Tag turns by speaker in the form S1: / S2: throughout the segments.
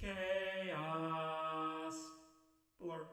S1: Chaos. Blur.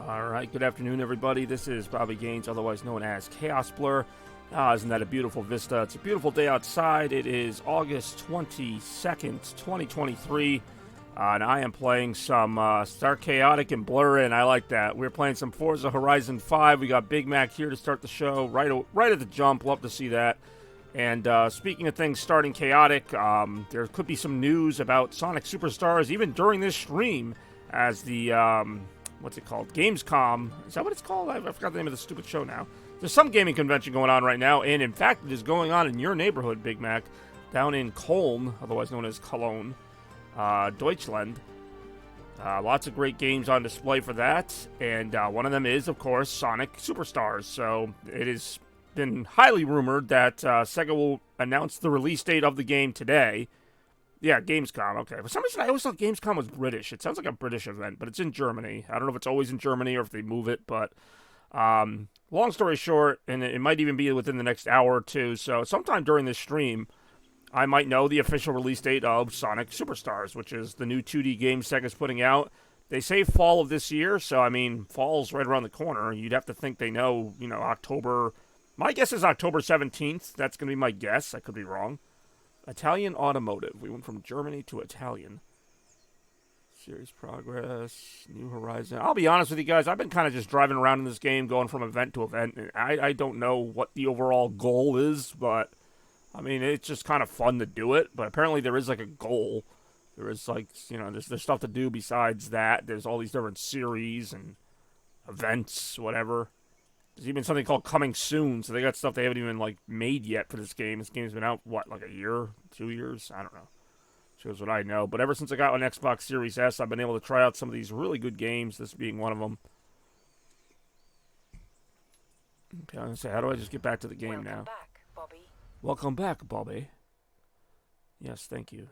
S2: Alright, good afternoon everybody. This is Bobby Gaines, otherwise known as Chaos Blur. Isn't that a beautiful vista? It's a beautiful day outside. It is August 22nd, 2023. And I am playing some Start Chaotic and Blur in. I like that. We're playing some Forza Horizon 5. We got Big Mac here to start the show right at the jump. Love to see that. And speaking of things starting chaotic, there could be some news about Sonic Superstars even during this stream as the... what's it called? Gamescom. Is that what it's called? I forgot the name of the stupid show now. There's some gaming convention going on right now, and in fact, it is going on in your neighborhood, Big Mac, down in Köln, otherwise known as Cologne, Deutschland. Lots of great games on display for that, and one of them is, of course, Sonic Superstars. So it has been highly rumored that Sega will announce the release date of the game today. Yeah, Gamescom, okay. For some reason, I always thought Gamescom was British. It sounds like a British event, but it's in Germany. I don't know if it's always in Germany or if they move it, but long story short, and it might even be within the next hour or two, so sometime during this stream, I might know the official release date of Sonic Superstars, which is the new 2D game Sega's putting out. They say fall of this year, so, I mean, fall's right around the corner. You'd have to think they know, October. My guess is October 17th. That's going to be my guess. I could be wrong. Italian Automotive. We went from Germany to Italian. Series progress. New Horizon. I'll be honest with you guys. I've been kind of just driving around in this game, going from event to event. And I don't know what the overall goal is, but, I mean, it's just kind of fun to do it. But apparently there is, like, a goal. There is, like, there's stuff to do besides that. There's all these different series and events, whatever. There's even something called Coming Soon, so they got stuff they haven't even, like, made yet for this game. This game's been out, like a year? 2 years? I don't know. Shows what I know. But ever since I got an Xbox Series S, I've been able to try out some of these really good games, this being one of them. Okay, I'm going to say, how do I just get back to the game now?
S3: Welcome back, Bobby.
S2: Welcome back, Bobby. Yes, thank you.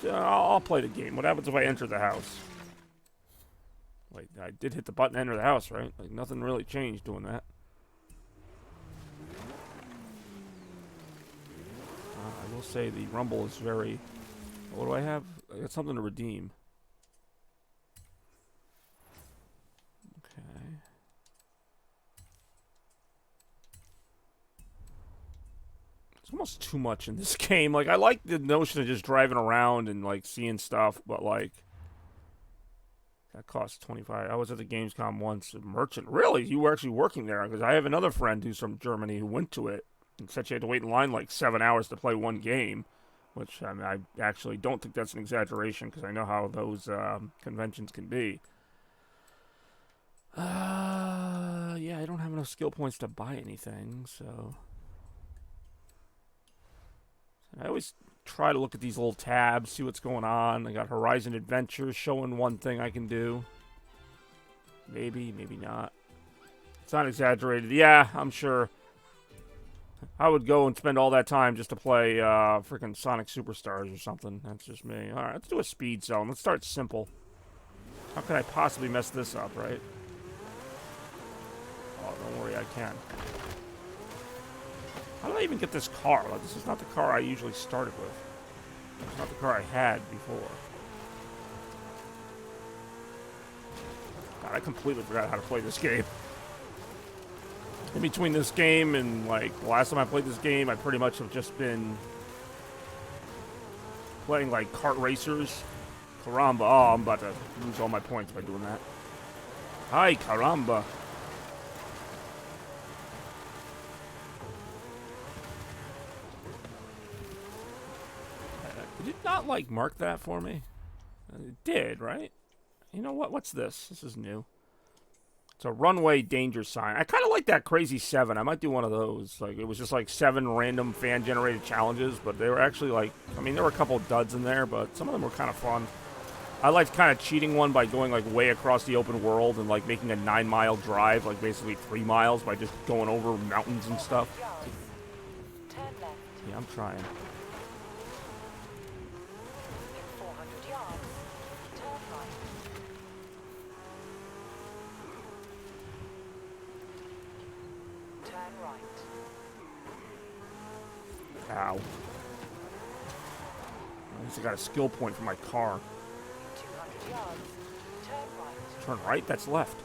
S2: I'll play the game. What happens if I enter the house? Wait, I did hit the button to enter the house, right? Like, nothing really changed doing that. I will say the rumble is very... What do I have? I got something to redeem. Okay. There's almost too much in this game. Like, I like the notion of just driving around and, like, seeing stuff, but, like, that costs 25. I was at the Gamescom once. A merchant. Really? You were actually working there? Because I have another friend who's from Germany who went to it and said she had to wait in line like 7 hours to play one game. Which, I mean, I actually don't think that's an exaggeration because I know how those conventions can be. Yeah, I don't have enough skill points to buy anything, so... I always try to look at these little tabs, see what's going on. I got Horizon Adventures showing one thing I can do. Maybe, maybe not. It's not exaggerated. Yeah, I'm sure. I would go and spend all that time just to play freaking Sonic Superstars or something. That's just me. Alright, let's do a speed zone. Let's start simple. How can I possibly mess this up, right? Oh, don't worry, I can. How did I even get this car? Like, this is not the car I usually started with. It's not the car I had before. God, I completely forgot how to play this game. In between this game and, like, the last time I played this game, I pretty much have just been playing, like, kart racers. Caramba. Oh, I'm about to lose all my points by doing that. Hi, caramba. Did it not, like, mark that for me? It did, right? You know what? What's this? This is new. It's a runway danger sign. I kind of like that Crazy 7. I might do one of those. Like, it was just like 7 random fan-generated challenges, but they were actually like, I mean, there were a couple of duds in there, but some of them were kind of fun. I liked kind of cheating one by going like way across the open world and like making a 9-mile drive, like basically 3 miles by just going over mountains and stuff. Yeah, I'm trying. Ow. At least I got a skill point for my car.
S3: 200 yards. Turn right.
S2: Turn right? That's left.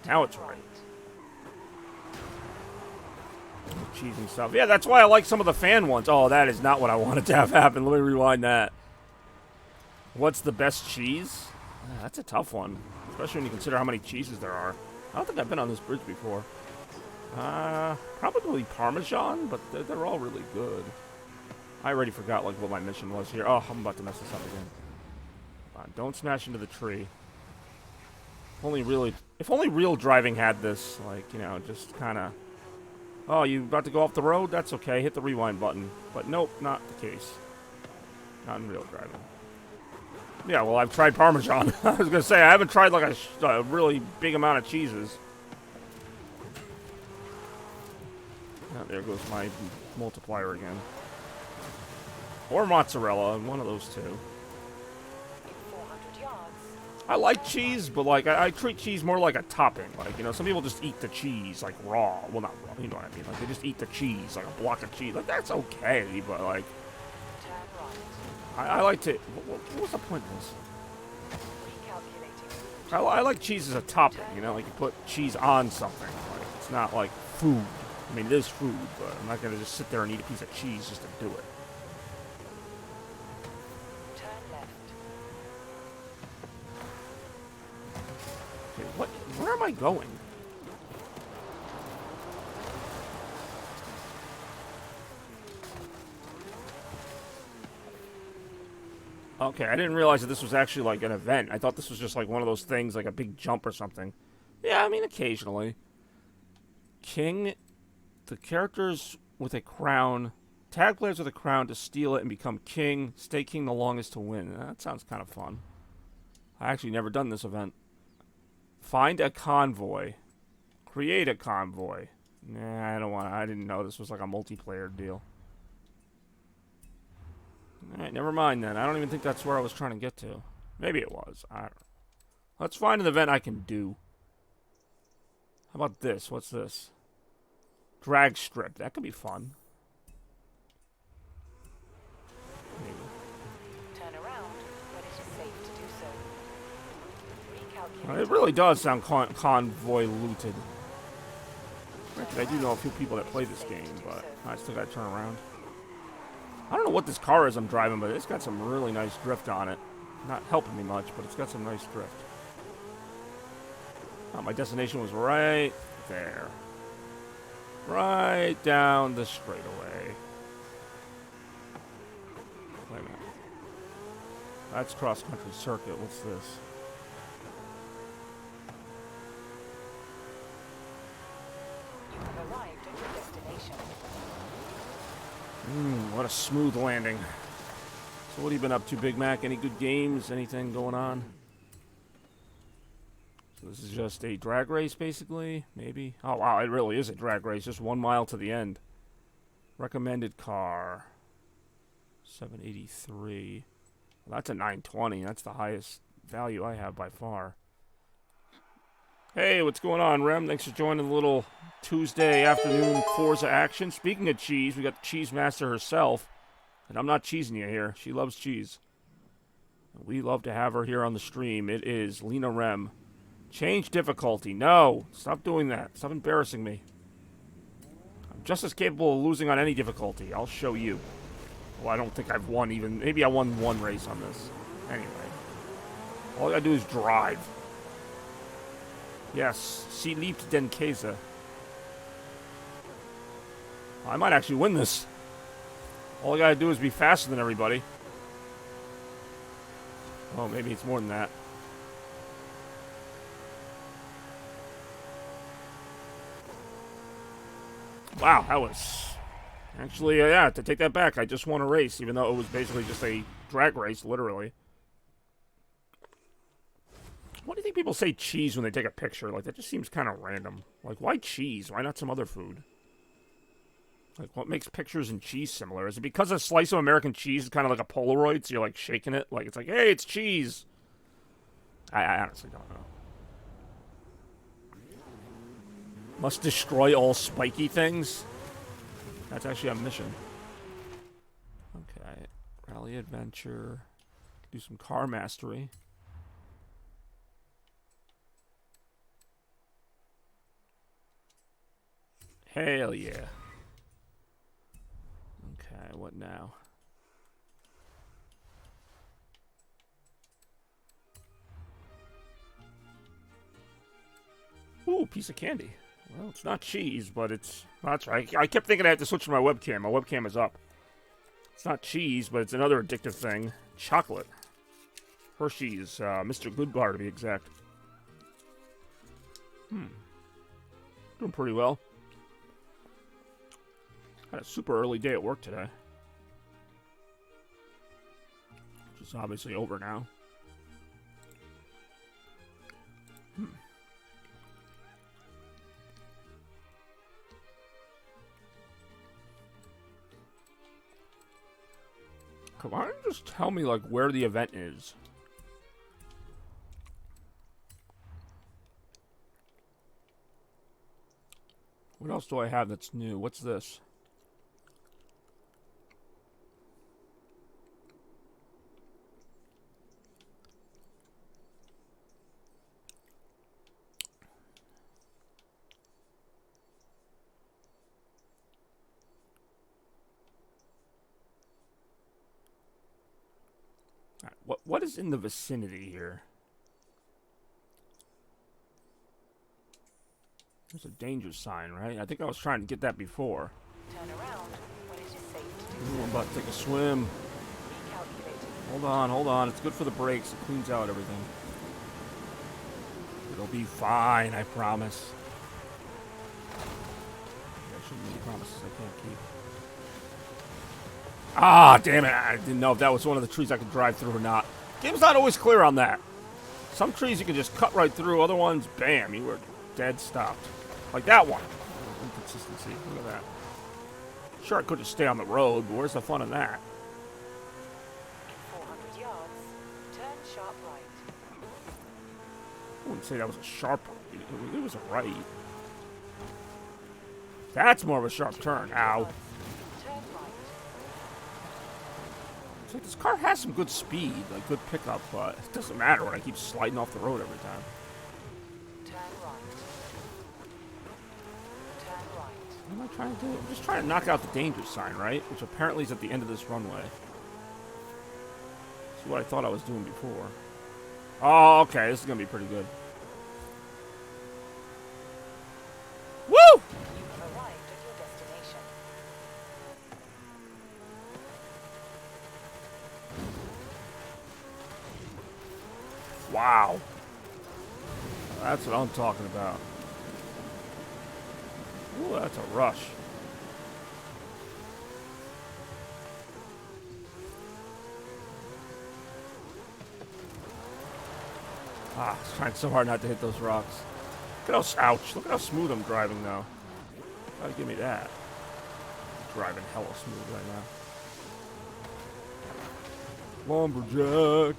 S2: Now it's right. Cheesy stuff. Yeah, that's why I like some of the fan ones. Oh, that is not what I wanted to have happen. Let me rewind that. What's the best cheese? That's a tough one. Especially when you consider how many cheeses there are. I don't think I've been on this bridge before. Probably Parmesan, but they're all really good. I already forgot, like, what my mission was here. Oh, I'm about to mess this up again. Don't smash into the tree. If only real driving had this, like, you know, just kind of... Oh, you about to go off the road? That's okay. Hit the rewind button. But nope, not the case. Not in real driving. Yeah, well, I've tried Parmesan. I was going to say, I haven't tried, like, a really big amount of cheeses. Oh, there goes my multiplier again. Or mozzarella, one of those two.
S3: 400 yards.
S2: I like cheese, but like I treat cheese more like a topping. Like, you know, some people just eat the cheese like raw. Well, not raw, you know what I mean. Like, they just eat the cheese, like a block of cheese. Like, that's okay, but like...
S3: Turn right.
S2: I like to... What's the point of this?
S3: Recalculating.
S2: I like cheese as a topping, you know? Like, you put cheese on something. Like, it's not like food. I mean, it is food, but I'm not going to just sit there and eat a piece of cheese just to do it.
S3: Turn left.
S2: Okay, where am I going? Okay, I didn't realize that this was actually like an event. I thought this was just like one of those things, like a big jump or something. Yeah, I mean, occasionally. King... The characters with a crown, tag players with a crown to steal it and become king. Stay king the longest to win. That sounds kind of fun. I actually never done this event. Find a convoy. Create a convoy. Nah, I don't want to. I didn't know this was like a multiplayer deal. Alright, never mind then. I don't even think that's where I was trying to get to. Maybe it was. I don't know. Let's find an event I can do. How about this? What's this? Drag strip. That could be fun. Maybe.
S3: Turn around when it is safe to do so. Recalculate.
S2: It really does sound convoy looted. I do know a few people that play this game, but I still gotta turn around. I don't know what this car is I'm driving, but it's got some really nice drift on it. Not helping me much, but it's got some nice drift. Oh, my destination was right there. Right down the straightaway. Wait a minute. That's cross-country circuit. What's this?
S3: You have arrived at your destination.
S2: What a smooth landing. So what have you been up to, Big Mac? Any good games? Anything going on? So this is just a drag race, basically? Maybe? Oh, wow, it really is a drag race. Just 1 mile to the end. Recommended car. 783. Well, that's a 920. That's the highest value I have by far. Hey, what's going on, Rem? Thanks for joining the little Tuesday afternoon Forza action. Speaking of cheese, we got the cheese master herself. And I'm not cheesing you here. She loves cheese. We love to have her here on the stream. It is Lena Rem. Change difficulty. No. Stop doing that. Stop embarrassing me. I'm just as capable of losing on any difficulty. I'll show you. Well, I don't think I've won even. Maybe I won one race on this. Anyway. All I gotta do is drive. Yes. Sie liebt den Käse. I might actually win this. All I gotta do is be faster than everybody. Oh, maybe it's more than that. Wow, that was... Actually, yeah, to take that back, I just won a race, even though it was basically just a drag race, literally. Why do you think people say cheese when they take a picture? Like, that just seems kind of random. Like, why cheese? Why not some other food? Like, what makes pictures and cheese similar? Is it because a slice of American cheese is kind of like a Polaroid, so you're, like, shaking it? Like, it's like, hey, it's cheese. I honestly don't know. Must destroy all spiky things? That's actually a mission. Okay. Rally adventure. Do some car mastery. Hell yeah. Okay, what now? Ooh, piece of candy. Well, it's not cheese, but it's... That's right. I kept thinking I had to switch to my webcam. My webcam is up. It's not cheese, but it's another addictive thing. Chocolate. Hershey's, Mr. Goodbar to be exact. Doing pretty well. Had a super early day at work today. Which is obviously over now. Come on, just tell me, like, where the event is. What else do I have that's new? What's this? What is in the vicinity here? There's a danger sign, right? I think I was trying to get that before.
S3: Turn around when it is safe to do
S2: Ooh, I'm about to take a swim.
S3: Recalculating.
S2: Hold on. It's good for the brakes. It cleans out everything. It'll be fine, I promise. I shouldn't make promises I can't keep. Ah, damn it. I didn't know if that was one of the trees I could drive through or not. Game's not always clear on that. Some trees you can just cut right through. Other ones, bam, you were dead stopped. Like that one. Inconsistency. Look at that. Sure, I could just stay on the road, but where's the fun in that?
S3: 400 yards. Turn sharp right.
S2: I wouldn't say that was a sharp right. It was a right. That's more of a sharp turn. Ow.
S3: Turn right.
S2: It's like this car has some good speed, like good pickup, but it doesn't matter when I keep sliding off the road every time.
S3: Turn right. Turn
S2: am I trying to do? I'm just trying to knock out the danger sign, right? Which apparently is at the end of this runway. That's what I thought I was doing before. Oh, okay. This is going to be pretty good. Woo!
S3: You have arrived at your destination.
S2: Wow. That's what I'm talking about. Ooh, that's a rush. Ah, I was trying so hard not to hit those rocks. Look at how, ouch, look at how smooth I'm driving now. Gotta give me that. Driving hella smooth right now. Lumberjack.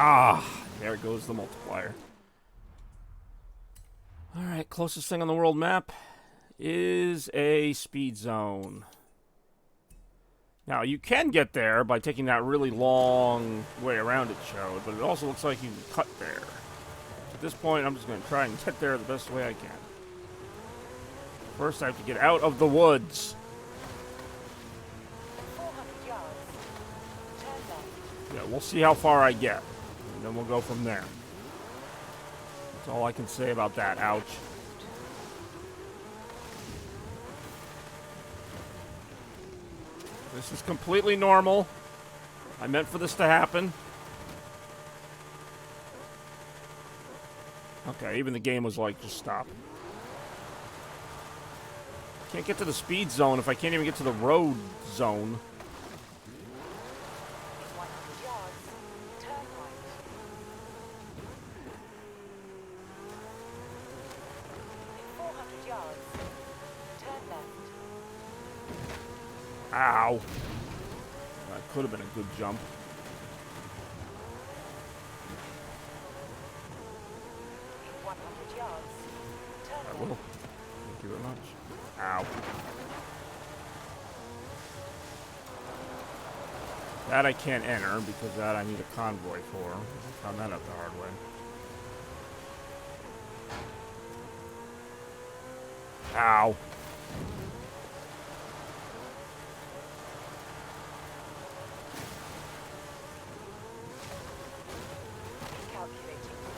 S2: Ah, there goes the multiplier. Alright, closest thing on the world map is a speed zone. Now, you can get there by taking that really long way around it showed, but it also looks like you can cut there. At this point, I'm just going to try and get there the best way I can. First, I have to get out of the woods.
S3: 400 yards. Turn left.
S2: Yeah, we'll see how far I get, and then we'll go from there. That's all I can say about that. Ouch. This is completely normal. I meant for this to happen. Okay, even the game was like, just stop. Can't get to the speed zone if I can't even get to the road zone.
S3: In 100 yards. Turn right. In 400 yards. Turn left.
S2: Ow. That could have been a good jump.
S3: In 100 yards. Turn
S2: I
S3: left.
S2: will. Thank you very much. Ow. That I can't enter because that I need a convoy for. I found that out the hard way. Ow.
S3: Calculating route.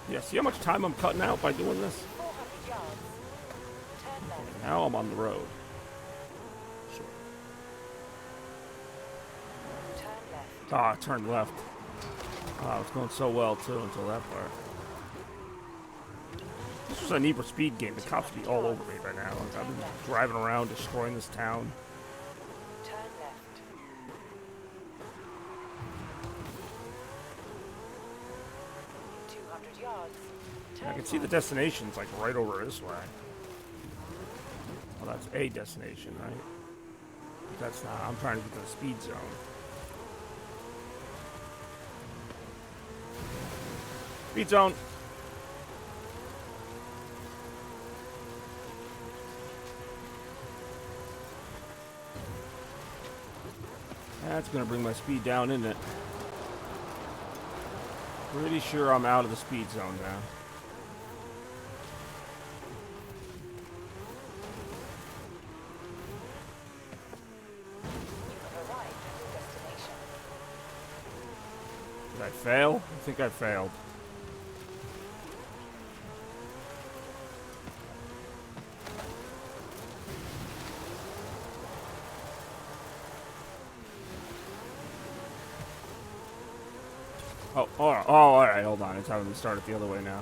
S2: Yeah, see how much time I'm cutting out by doing this?
S3: 400 yards. Turn left.
S2: Now I'm on the road. Sure.
S3: Turn left.
S2: Ah, I turned left. Ah, it's going so well, too, until that part. This was a Need for Speed game. The cops would be all over me by now. Like, I've been driving around, destroying this town.
S3: Turn left. In 200 yards. Turn
S2: I can see the destination's like right over this way. Well, that's a destination, right? But that's not. I'm trying to get to the speed zone. Speed zone. That's going to bring my speed down, isn't it? Pretty sure I'm out of the speed zone now.
S3: You have arrived at your destination.
S2: Did I fail? I think I failed. Oh, all right, hold on. It's having me start it the other way now.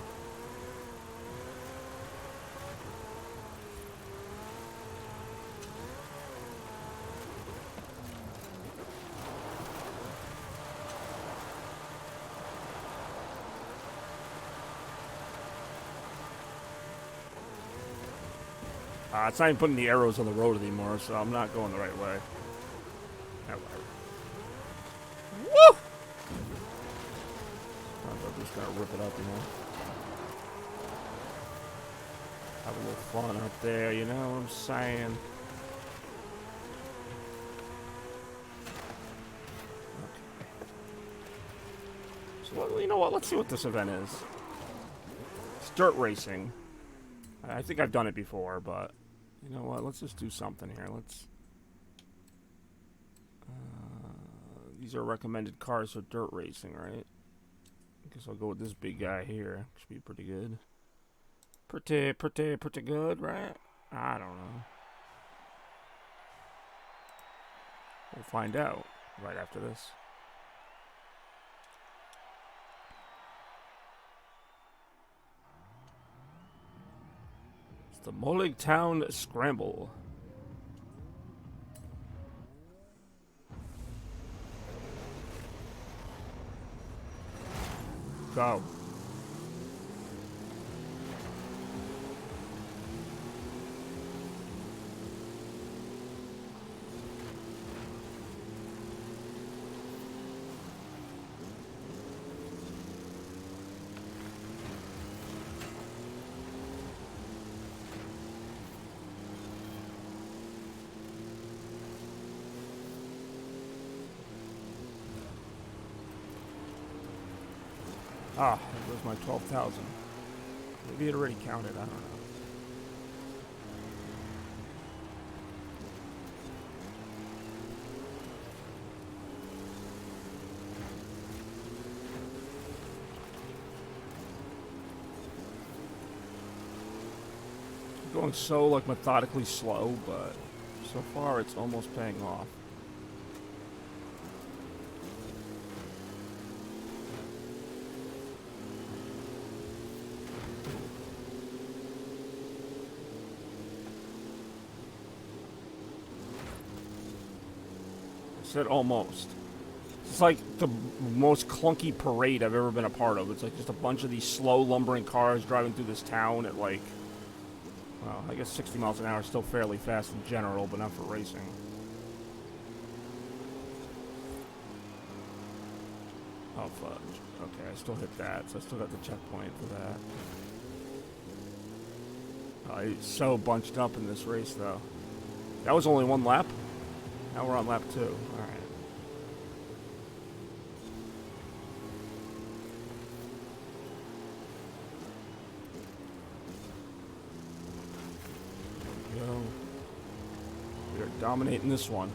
S2: It's not even putting the arrows on the road anymore, so I'm not going the right way. Woo! I thought this guy. gonna rip it up, you know. Have a little fun out there, you know what I'm saying? So, you know what? Let's see what this event is. It's dirt racing. I think I've done it before, but you know what? Let's just do something here. Let's. These are recommended cars for dirt racing, right? I guess I'll go with this big guy here. Should be pretty good. Pretty good, right? I don't know. We'll find out right after this. It's the Molig Town Scramble. Go. Ah, there goes my 12,000. Maybe it already counted, I don't know. I'm going so, like, methodically slow, but so far it's almost paying off. Said almost. It's like the most clunky parade I've ever been a part of. It's like just a bunch of these slow lumbering cars driving through this town at like, well, I guess 60 miles an hour is still fairly fast in general, but not for racing. Oh, fudge. Okay, I still hit that, so I still got the checkpoint for that. It's so bunched up in this race, though. That was only one lap. Now we're on lap 2. Alright. There we go. We are dominating this one.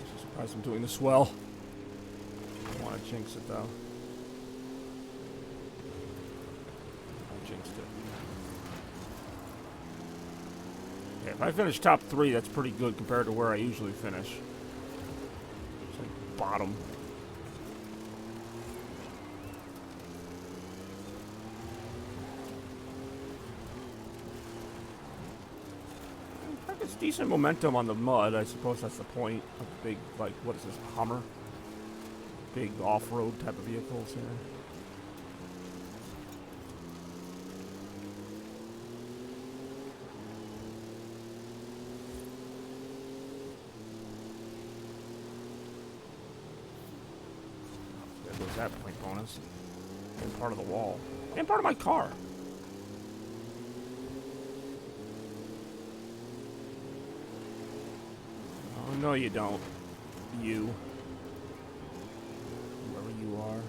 S2: I'm surprised I'm doing this well. I don't want to jinx it, though. I jinxed it. If I finish top 3, that's pretty good compared to where I usually finish. It's like bottom. I guess decent momentum on the mud. I suppose that's the point of big, like, what is this, Hummer? Big off-road type of vehicles here. That point bonus. And part of the wall. And part of my car. Oh, no you don't. You. Whoever you are.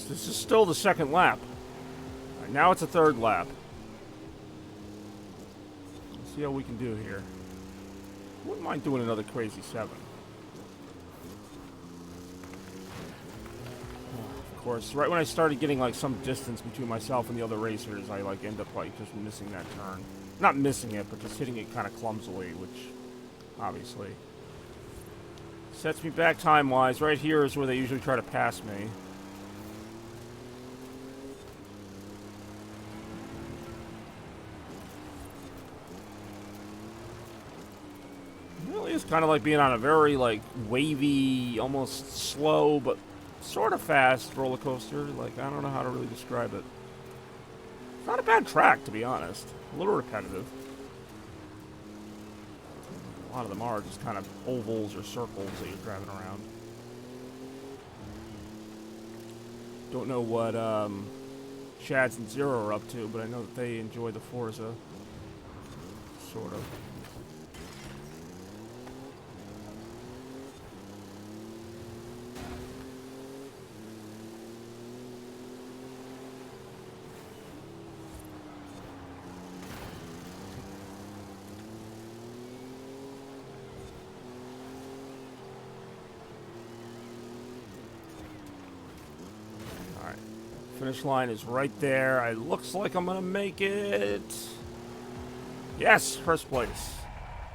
S2: This is still the second lap. Now it's a third lap. Let's see how we can do here. Wouldn't mind doing another crazy 7. Of course, right when I started getting like some distance between myself and the other racers, I like end up like just missing that turn. Not missing it, but just hitting it kind of clumsily, which obviously sets me back time-wise. Right here is where they usually try to pass me. It's kind of like being on a very, like, wavy, almost slow, but sort of fast roller coaster. Like, I don't know how to really describe it. It's not a bad track, to be honest. A little repetitive. A lot of them are just kind of ovals or circles that you're driving around. Don't know what Shads and Zero are up to, but I know that they enjoy the Forza. Sort of. Finish line is right there. It looks like I'm gonna make it. Yes, first place.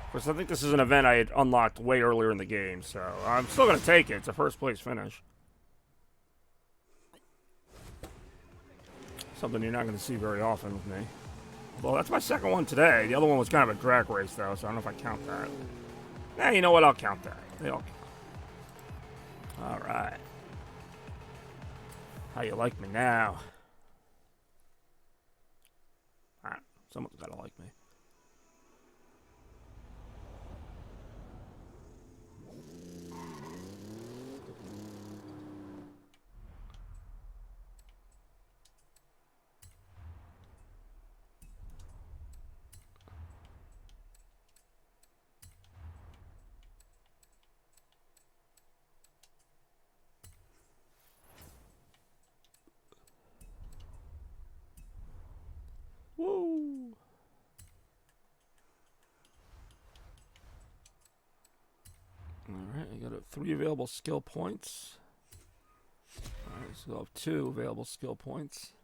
S2: Of course, I think this is an event I had unlocked way earlier in the game, so I'm still gonna take it. It's a first place finish. Something you're not gonna see very often with me. Well, that's my second one today. The other one was kind of a drag race, though, so I don't know if I count that. Nah, you know what? I'll count that. They all count. All right. How you like me now? Alright, someone's gotta like me. Woo! Alright, I got 3 available skill points. Alright, so I'll have 2 available skill points.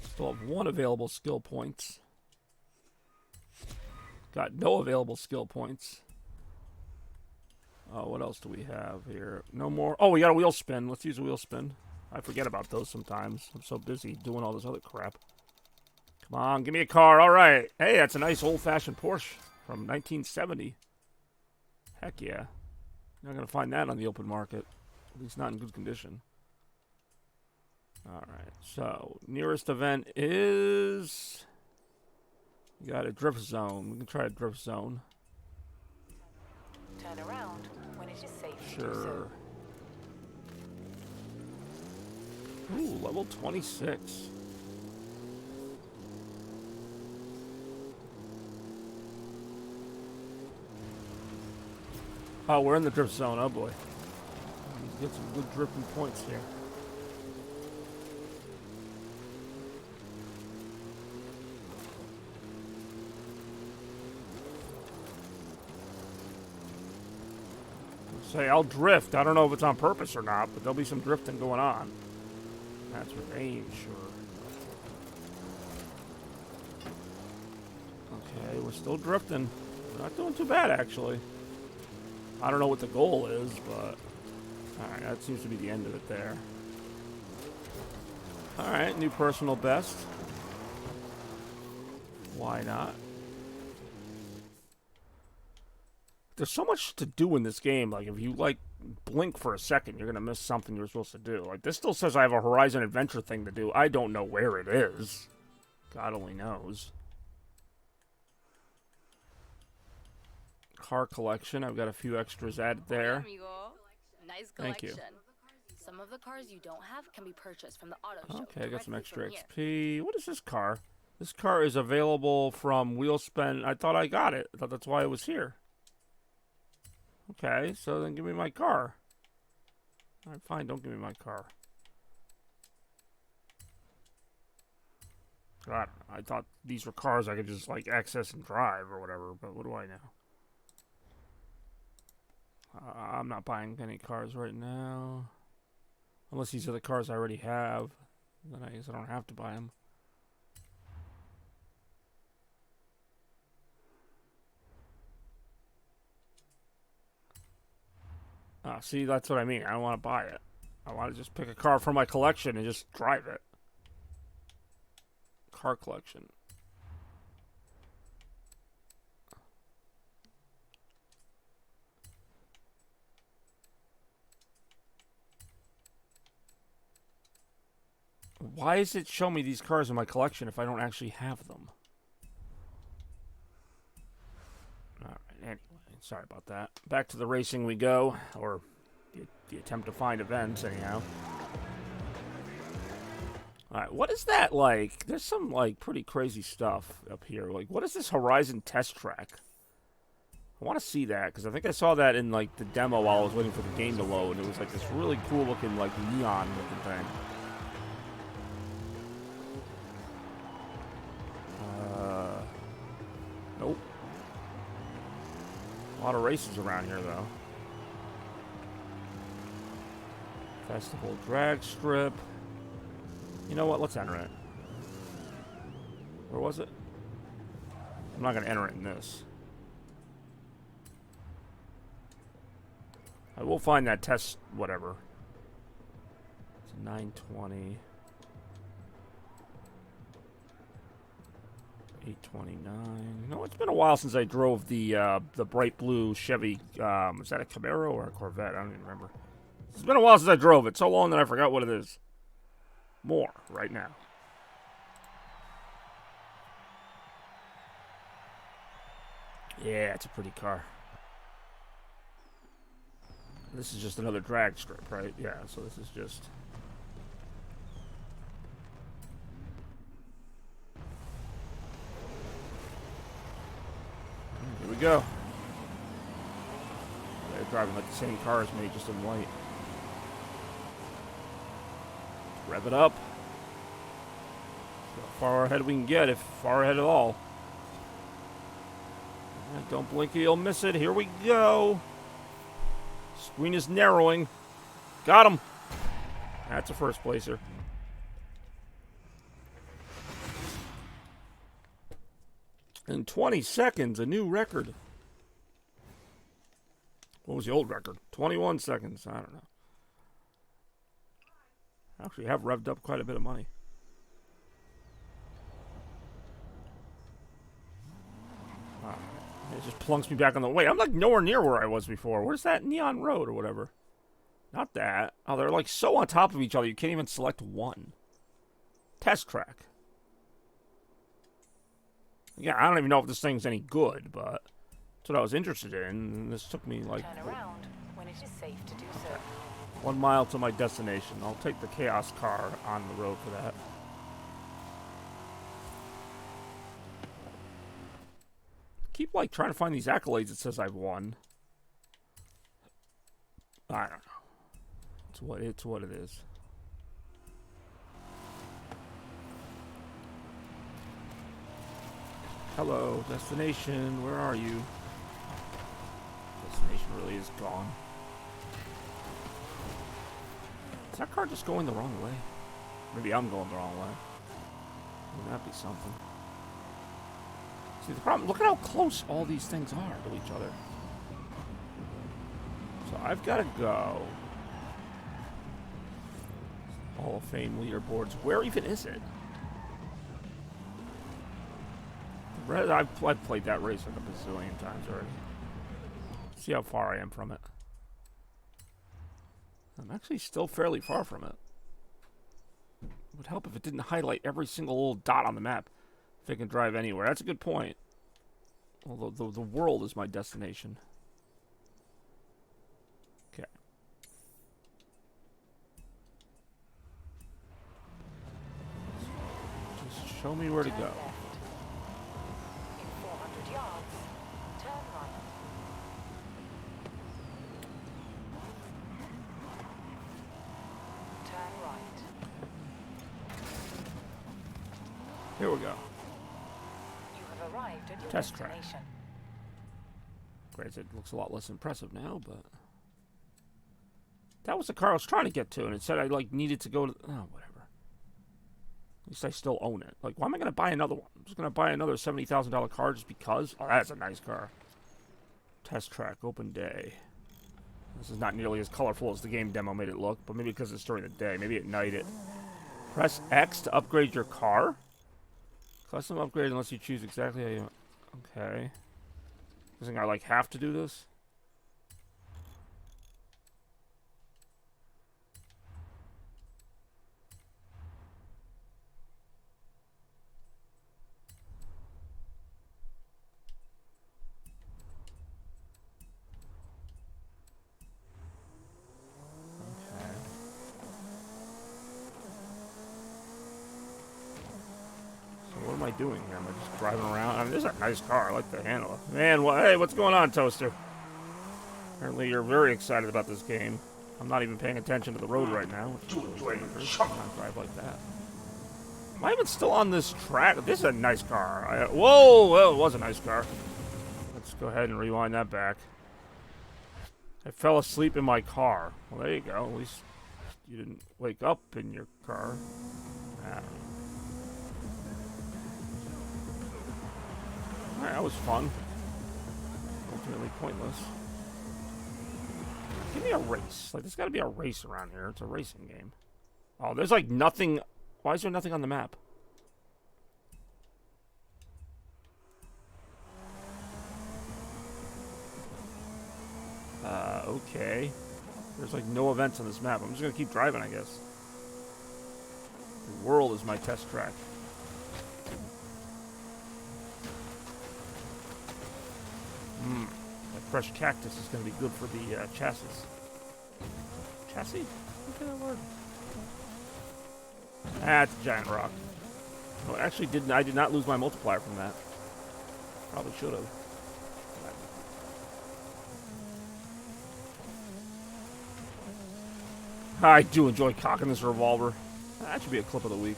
S2: Still have 1 available skill points. Got no available skill points. Oh, what else do we have here? No more. Oh, we got a wheel spin. Let's use a wheel spin. I forget about those sometimes. I'm so busy doing all this other crap. Come on, give me a car. All right. Hey, that's a nice old-fashioned Porsche from 1970. Heck yeah. You're not going to find that on the open market. At least not in good condition. All right. So, nearest event is... You got a drift zone. We can try a drift zone.
S3: Turn around when it is safe to do
S2: Sure.
S3: so.
S2: Ooh, level 26. Oh, we're in the drift zone. Oh, boy. Let's get some good drifting points here. Say, I'll drift. I don't know if it's on purpose or not, but there'll be some drifting going on. That's with aim, sure. Okay, we're still drifting. We're not doing too bad, actually. I don't know what the goal is, but... Alright, that seems to be the end of it there. Alright, new personal best. Why not? There's so much to do in this game. Like, if you, like, blink for a second, you're gonna miss something you're supposed to do. Like, this still says I have a Horizon Adventure thing to do. I don't know where it is. God only knows. Car collection. I've got a few extras added there.
S4: Nice
S2: Thank you.
S4: collection. Some of the cars you don't have can be purchased from the auto show.
S2: Okay, I got some
S4: directly
S2: extra
S4: from here.
S2: XP. What is this car? This car is available from Wheelspin. I thought I got it. I thought that's why it was here. Okay, so then give me my car. Alright, fine, don't give me my car. God, I thought these were cars I could just, like, access and drive or whatever, but what do I know? I'm not buying any cars right now. Unless these are the cars I already have. Then I guess I don't have to buy them. See, that's what I mean. I don't want to buy it. I want to just pick a car from my collection and just drive it. Car collection. Why is it show me these cars in my collection if I don't actually have them? Alright, anyway, sorry about that. Back to the racing we go, or the attempt to find events, anyhow. Alright, what is that like? There's some, like, pretty crazy stuff up here. Like, what is this Horizon test track? I want to see that, because I think I saw that in, like, the demo while I was waiting for the game to load. It was, like, this really cool-looking, like, neon-looking thing. Nope. A lot of races around here, though. Festival drag strip. You know what? Let's enter it. Where was it? I'm not going to enter it in this. I will find that test, whatever. It's a 920. 829. You know, it's been a while since I drove the bright blue Chevy. Is that a Camaro or a Corvette? I don't even remember. It's been a while since I drove it. So long that I forgot what it is. More right now. Yeah, it's a pretty car. This is just another drag strip, right? Yeah, so this is just... Here we go. They're driving like the same car as me, just in white. Rev it up. See how far ahead we can get, if far ahead at all. Don't blink or you'll miss it. Here we go. Screen is narrowing. Got him. That's a first placer. In 20 seconds, a new record. What was the old record? 21 seconds. I don't know. Actually, have revved up quite a bit of money. Wow. It just plunks me back on the way. I'm like nowhere near where I was before. Where's that neon road or whatever? Not that. Oh, they're like so on top of each other, you can't even select one. Test track. Yeah, I don't even know if this thing's any good, but that's what I was interested in. And this took me like...
S3: Turn around when it is safe to do so.
S2: 1 mile to my destination. I'll take the Chaos car on the road for that. Keep like trying to find these accolades it says I've won. I don't know. It's what it is. Hello, destination. Where are you? Destination really is gone. Is that car just going the wrong way? Maybe I'm going the wrong way. Wouldn't that be something? See, the problem, look at how close all these things are to each other. So I've got to go. Hall of Fame leaderboards. Where even is it? I've played that race like a bazillion times already. See how far I am from it. I'm actually still fairly far from it. It would help if it didn't highlight every single little dot on the map. If it can drive anywhere. That's a good point. Although the world is my destination. Okay. Just show me where to go.
S3: In 400 yards, turn right. Turn right.
S2: Here we go.
S3: You have arrived at your
S2: Test track.
S3: destination.
S2: Granted, it looks a lot less impressive now, but... That was the car I was trying to get to, and it said I, like, needed to go to... Oh, whatever. At least I still own it. Like, why am I going to buy another one? I'm just going to buy another $70,000 car just because? Oh, that's a nice car. Test track, open day. This is not nearly as colorful as the game demo made it look, but maybe because it's during the day. Maybe at night it... Press X to upgrade your car? Custom upgrade unless you choose exactly how you... Okay. Doesn't I, like, have to do this? am I doing here? Am I just driving around? I mean, this is a nice car. I like the handle. Man, hey, what's going on, Toaster? Apparently you're very excited about this game. I'm not even paying attention to the road right now, which is really dangerous. I cannot drive like that. Am I even still on this track? This is a nice car. Whoa, well, it was a nice car. Let's go ahead and rewind that back. I fell asleep in my car. Well, there you go. At least you didn't wake up in your car. Alright, that was fun. Ultimately pointless. Give me a race. Like, there's got to be a race around here. It's a racing game. Oh, there's like nothing. Why is there nothing on the map? Okay. There's like no events on this map. I'm just gonna keep driving, I guess. The world is my test track. That fresh cactus is gonna be good for the chassis. Chassis? Look at that word. That's a giant rock. Oh, actually, I did not lose my multiplier from that. Probably should have. I do enjoy cocking this revolver. That should be a clip of the week.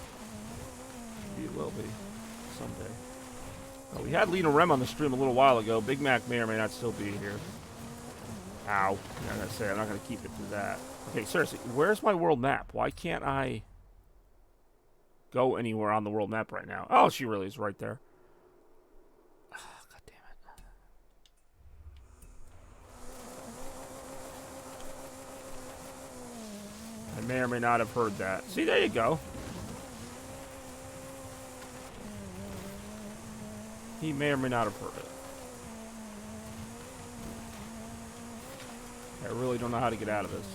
S2: Maybe it will be. Someday. Well, we had Lena Rem on the stream a little while ago. Big Mac may or may not still be here. Ow. I'm going to say, I'm not going to keep it to that. Okay, seriously, where's my world map? Why can't I go anywhere on the world map right now? Oh, she really is right there. Oh, God damn it. I may or may not have heard that. See, there you go. He may or may not have heard it. I really don't know how to get out of this.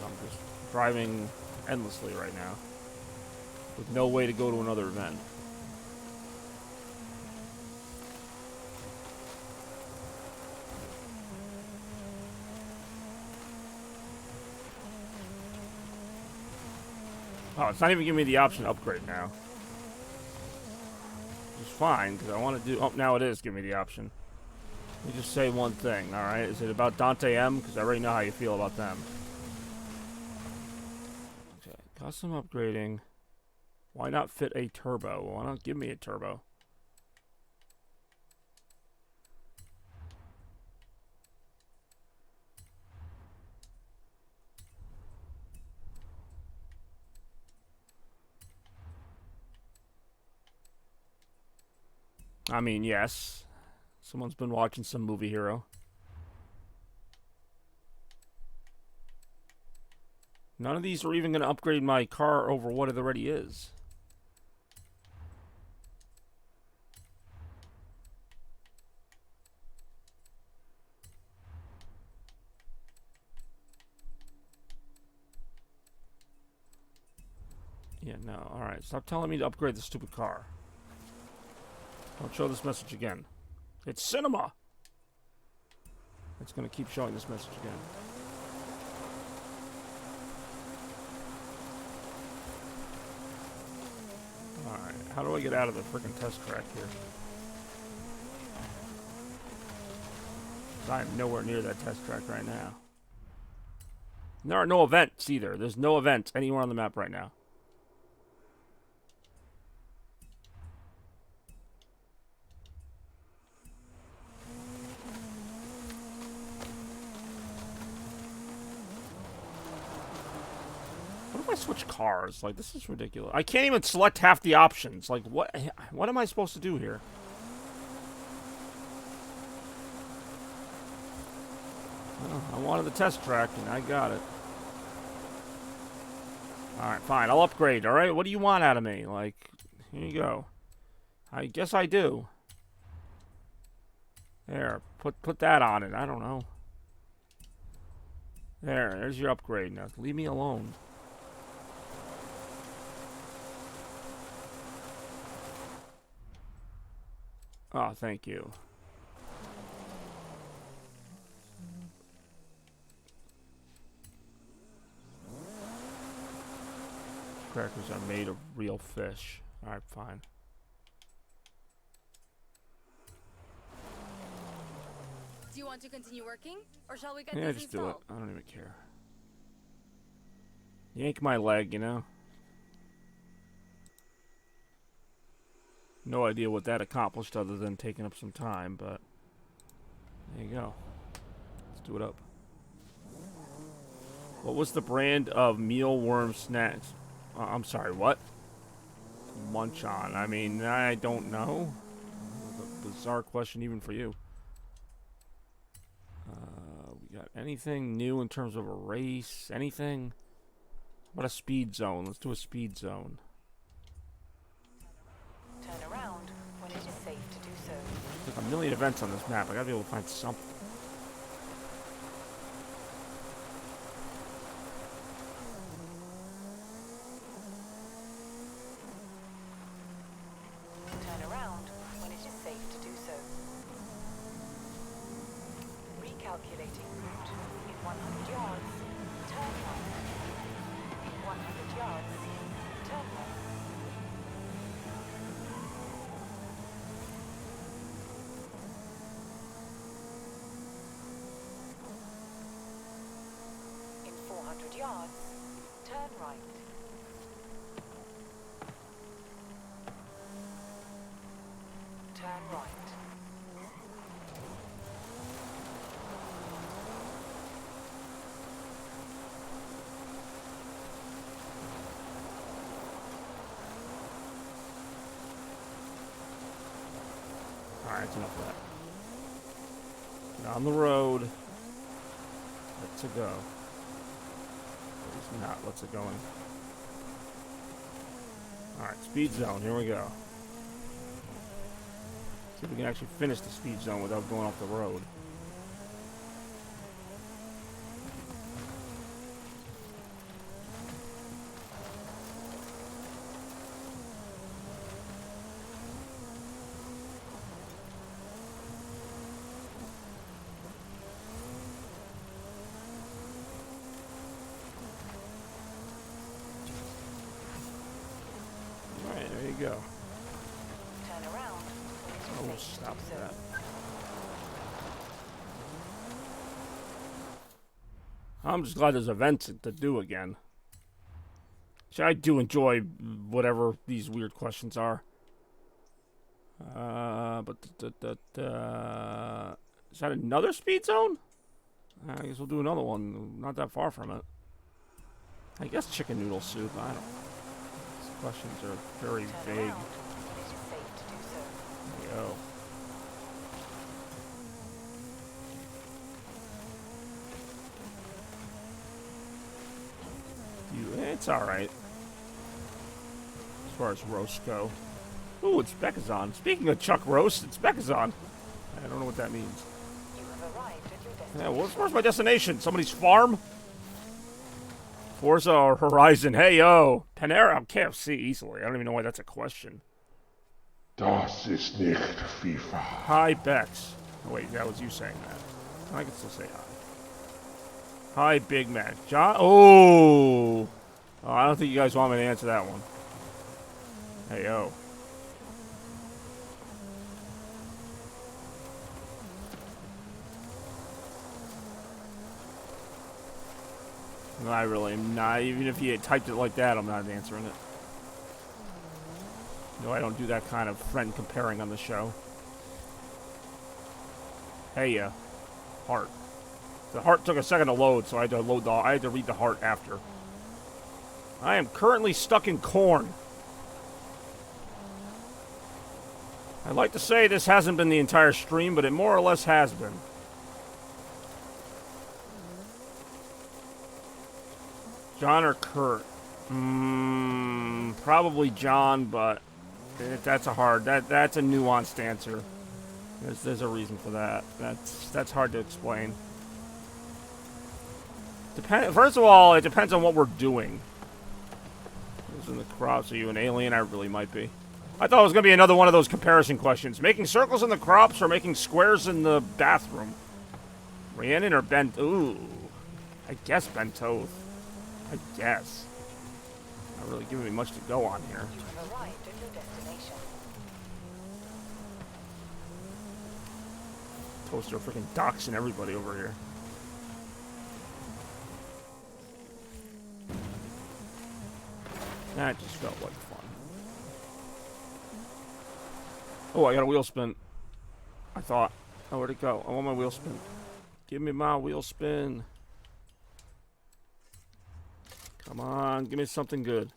S2: I'm just driving endlessly right now, with no way to go to another event. Oh, it's not even giving me the option to upgrade now. Which is fine, because I want to do... Oh, now it is giving me the option. Let me just say one thing, alright? Is it about Dante M? Because I already know how you feel about them. Okay, custom upgrading. Why not fit a turbo? Why not give me a turbo? I mean, yes. Someone's been watching some movie hero. None of these are even going to upgrade my car over what it already is. Yeah, no. Alright, stop telling me to upgrade the stupid car. Don't show this message again. It's cinema! It's going to keep showing this message again. Alright, how do I get out of the freaking test track here? I am nowhere near that test track right now. And there are no events either. There's no events anywhere on the map right now. What if I switch cars? Like, this is ridiculous. I can't even select half the options. Like, what am I supposed to do here? Well, I wanted the test track, and I got it. Alright, fine. I'll upgrade, alright? What do you want out of me? Like, here you go. I guess I do. There, put that on it. I don't know. There's your upgrade. Now, leave me alone. Oh, thank you. crackers are made of real fish. Alright, fine.
S4: Do you want to continue working, or shall we get
S2: Yeah,
S4: this
S2: just do it.
S4: installed?
S2: I don't even care. Yank my leg, you know? No idea what that accomplished other than taking up some time, but there you go. Let's do it up. What was the brand of mealworm snacks? I'm sorry, what? Munch on. I mean, I don't know. A bizarre question even for you. We got anything new in terms of a race? Anything? What a speed zone. Let's do a speed zone.
S3: Turn around when it is safe to do so.
S2: There's like a million events on this map. I gotta be able to find something.
S3: Turn around when it is safe to do so. Recalculating route. In 100 yards, turn right. In 100 yards, turn right. In 400 yards, turn right. Turn right.
S2: Alright, that's enough of that. Get on the road. Let's it go. It's not. Let's it going. Alright, speed zone. Here we go. See if we can actually finish the speed zone without going off the road. Alright, there you go.
S3: Turn around when it is
S2: Oh, we'll
S3: safe to
S2: stop
S3: do so.
S2: that. I'm just glad there's events to do again. See, I do enjoy whatever these weird questions are. But is that another speed zone? I guess we'll do another one. Not that far from it. I guess chicken noodle soup. I don't know. These questions are very
S3: Turn
S2: vague.
S3: around when it is safe to do so.
S2: There you go. It's alright. As far as roasts go. Ooh, it's Bekazon. Speaking of Chuck Roast, it's Bekazon. I don't know what that means.
S3: You have arrived at your
S2: Yeah,
S3: destination.
S2: where's my destination? Somebody's farm? Forza or Horizon? Hey, yo. Panera, KFC, easily. I don't even know why that's a question.
S5: Das ist nicht FIFA.
S2: Hi, Bex. Oh, wait, that was you saying that. I can still say hi. Hi, Big Mac. John? Oh! Oh, I don't think you guys want me to answer that one. Hey, yo. No, I really am not. Even if you had typed it like that, I'm not answering it. No, I don't do that kind of friend comparing on the show. Hey, heart. The heart took a second to load, so I had to load the. I had to read the heart after. I am currently stuck in corn. I'd like to say this hasn't been the entire stream, but it more or less has been. John or Kurt? Probably John, but that's a hard. That's a nuanced answer. There's a reason for that. That's hard to explain. First of all, it depends on what we're doing. Who's in the crops? Are you an alien? I really might be. I thought it was going to be another one of those comparison questions. Making circles in the crops or making squares in the bathroom? Rhiannon or Bent? Ooh. I guess Bentoth. I guess. Not really giving me much to go on here.
S3: You have arrived at your destination.
S2: Toaster freaking doxing everybody over here. That just felt like fun. Oh, I got a wheel spin. I thought. Oh, where'd it go? I want my wheel spin. Give me my wheel spin. Come on, give me something good.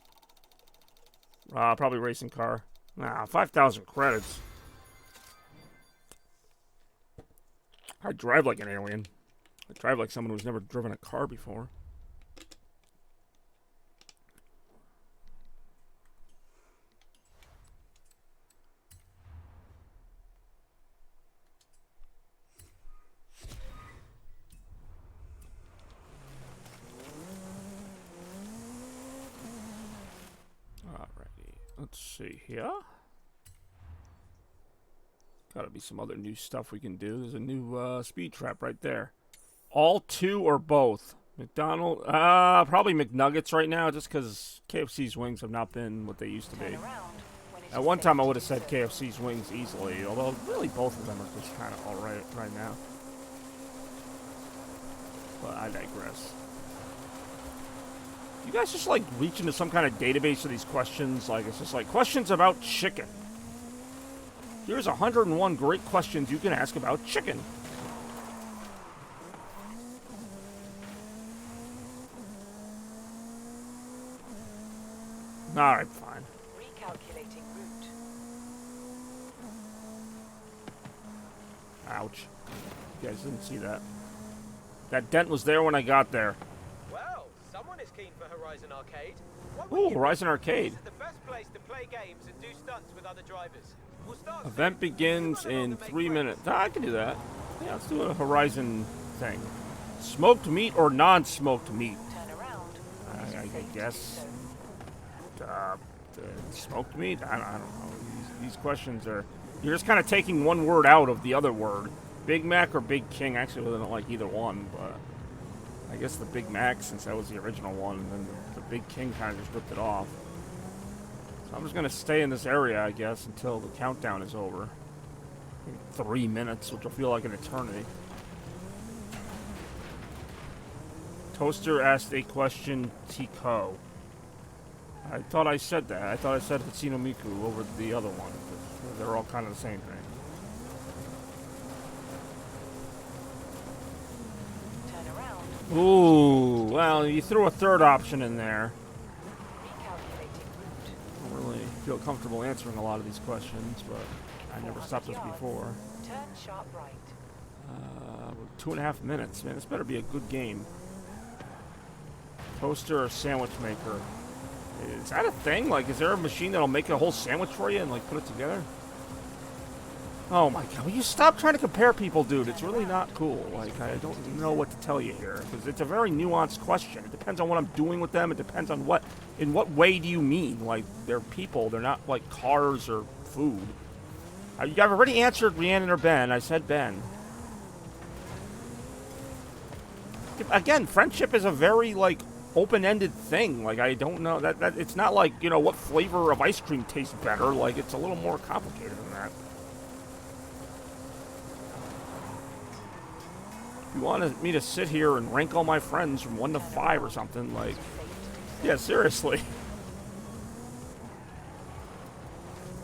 S2: Probably racing car. Nah, 5,000 credits. I drive like an alien. I drive like someone who's never driven a car before. Alrighty, let's see here. Gotta be some other new stuff we can do. There's a new speed trap right there. All two or both? McDonald's? Probably McNuggets right now, just because KFC's wings have not been what they used to be. At one time I would have said KFC's wings easily, although really both of them are just kind of alright right now. But I digress. You guys just like reach into some kind of database of these questions? Like, it's just like questions about chicken. Here's 101 great questions you can ask about chicken. Alright, fine.
S3: Recalculating route.
S2: Ouch. You guys didn't see that. That dent was there when I got there.
S6: Well, someone is keen for Horizon Arcade.
S2: Ooh, Horizon Arcade.
S6: This is the best place to play games and do stunts with other drivers. We'll start
S2: Event begins in 3 minutes. I can do that. Yeah, let's do a Horizon thing. Smoked meat or non-smoked meat?
S3: Turn around.
S2: I guess. Smoked meat? I don't know. These questions are... You're just kind of taking one word out of the other word. Big Mac or Big King? Actually, I don't like either one, but... I guess the Big Mac, since that was the original one, and then the Big King kind of just ripped it off. So I'm just going to stay in this area, I guess, until the countdown is over. In 3 minutes, which will feel like an eternity. Toaster asked a question, Tico. I thought I said that. I thought I said Hatsune Miku over the other one. They're all kind of the same thing.
S3: Turn around.
S2: Ooh, well, you threw a third option in there.
S3: Recalculating route.
S2: I don't really feel comfortable answering a lot of these questions, but I never stopped this before.
S3: Turn sharp right.
S2: 2.5 minutes, man. This better be a good game. Toaster or sandwich maker? Is that a thing? Like, is there a machine that'll make a whole sandwich for you and, like, put it together? Oh, my God. Will you stop trying to compare people, dude? It's really not cool. Like, I don't know what to tell you here. Because it's a very nuanced question. It depends on what I'm doing with them. It depends on what... In what way do you mean? Like, they're people. They're not, like, cars or food. I've already answered Rhiannon or Ben. I said Ben. Again, friendship is a very, like... open-ended thing. Like, I don't know that it's not like, you know, what flavor of ice cream tastes better. Like, it's a little more complicated than that. If you wanted me to sit here and rank all my friends from 1 to 5 or something, like, yeah, seriously.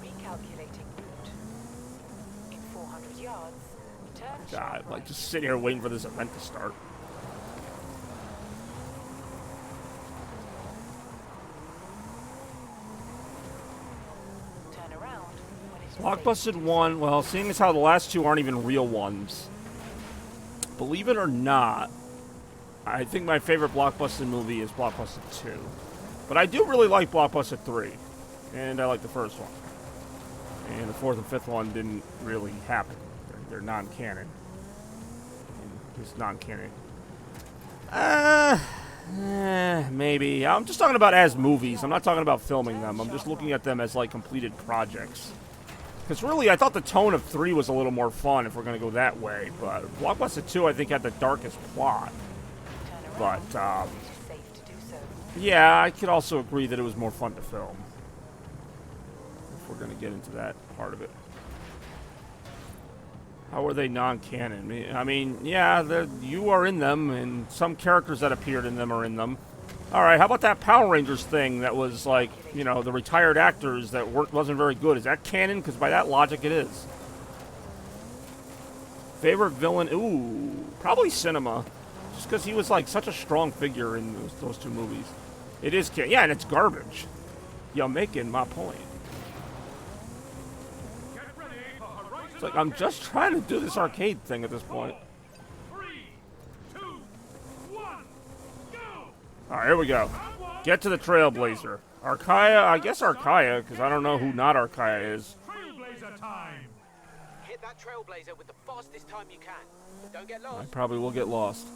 S3: Recalculating route. In 400 yards, turn
S2: God,
S3: sharp
S2: like,
S3: right.
S2: just sit here waiting for this event to start.
S3: Turn around when it's
S2: Blockbusted 1, well, seeing as how the last two aren't even real ones, believe it or not, I think my favorite Blockbusted movie is Blockbusted 2. But I do really like Blockbusted 3, and I like the first one. And the fourth and fifth one didn't really happen. They're non-canon. Just non-canon. Maybe. I'm just talking about as movies. I'm not talking about filming them. I'm just looking at them as, like, completed projects. Because really, I thought the tone of 3 was a little more fun if we're going to go that way. But Blockbuster 2, I think, had the darkest plot.
S3: turn
S2: But,
S3: around when it's safe to do so.
S2: Yeah, I could also agree that it was more fun to film. If we're going to get into that part of it. How are they non-canon? I mean, yeah, you are in them, and some characters that appeared in them are in them. All right, how about that Power Rangers thing that was like, you know, the retired actors that wasn't very good? Is that canon? Because by that logic, it is. Favorite villain? Ooh, probably Cinema. Just because he was like such a strong figure in those two movies. It is canon. Yeah, and it's garbage. You're making my point. It's like, I'm just trying to do this arcade thing at this point.
S1: 3, 2, 1, go!
S2: Alright, here we go. Get to the Trailblazer. Archaea, I guess Archaea, because I don't know who not Archaea is.
S1: Trailblazer time!
S6: Hit that trailblazer with the fastest time you can. Don't get
S2: I
S6: lost.
S2: probably will get lost.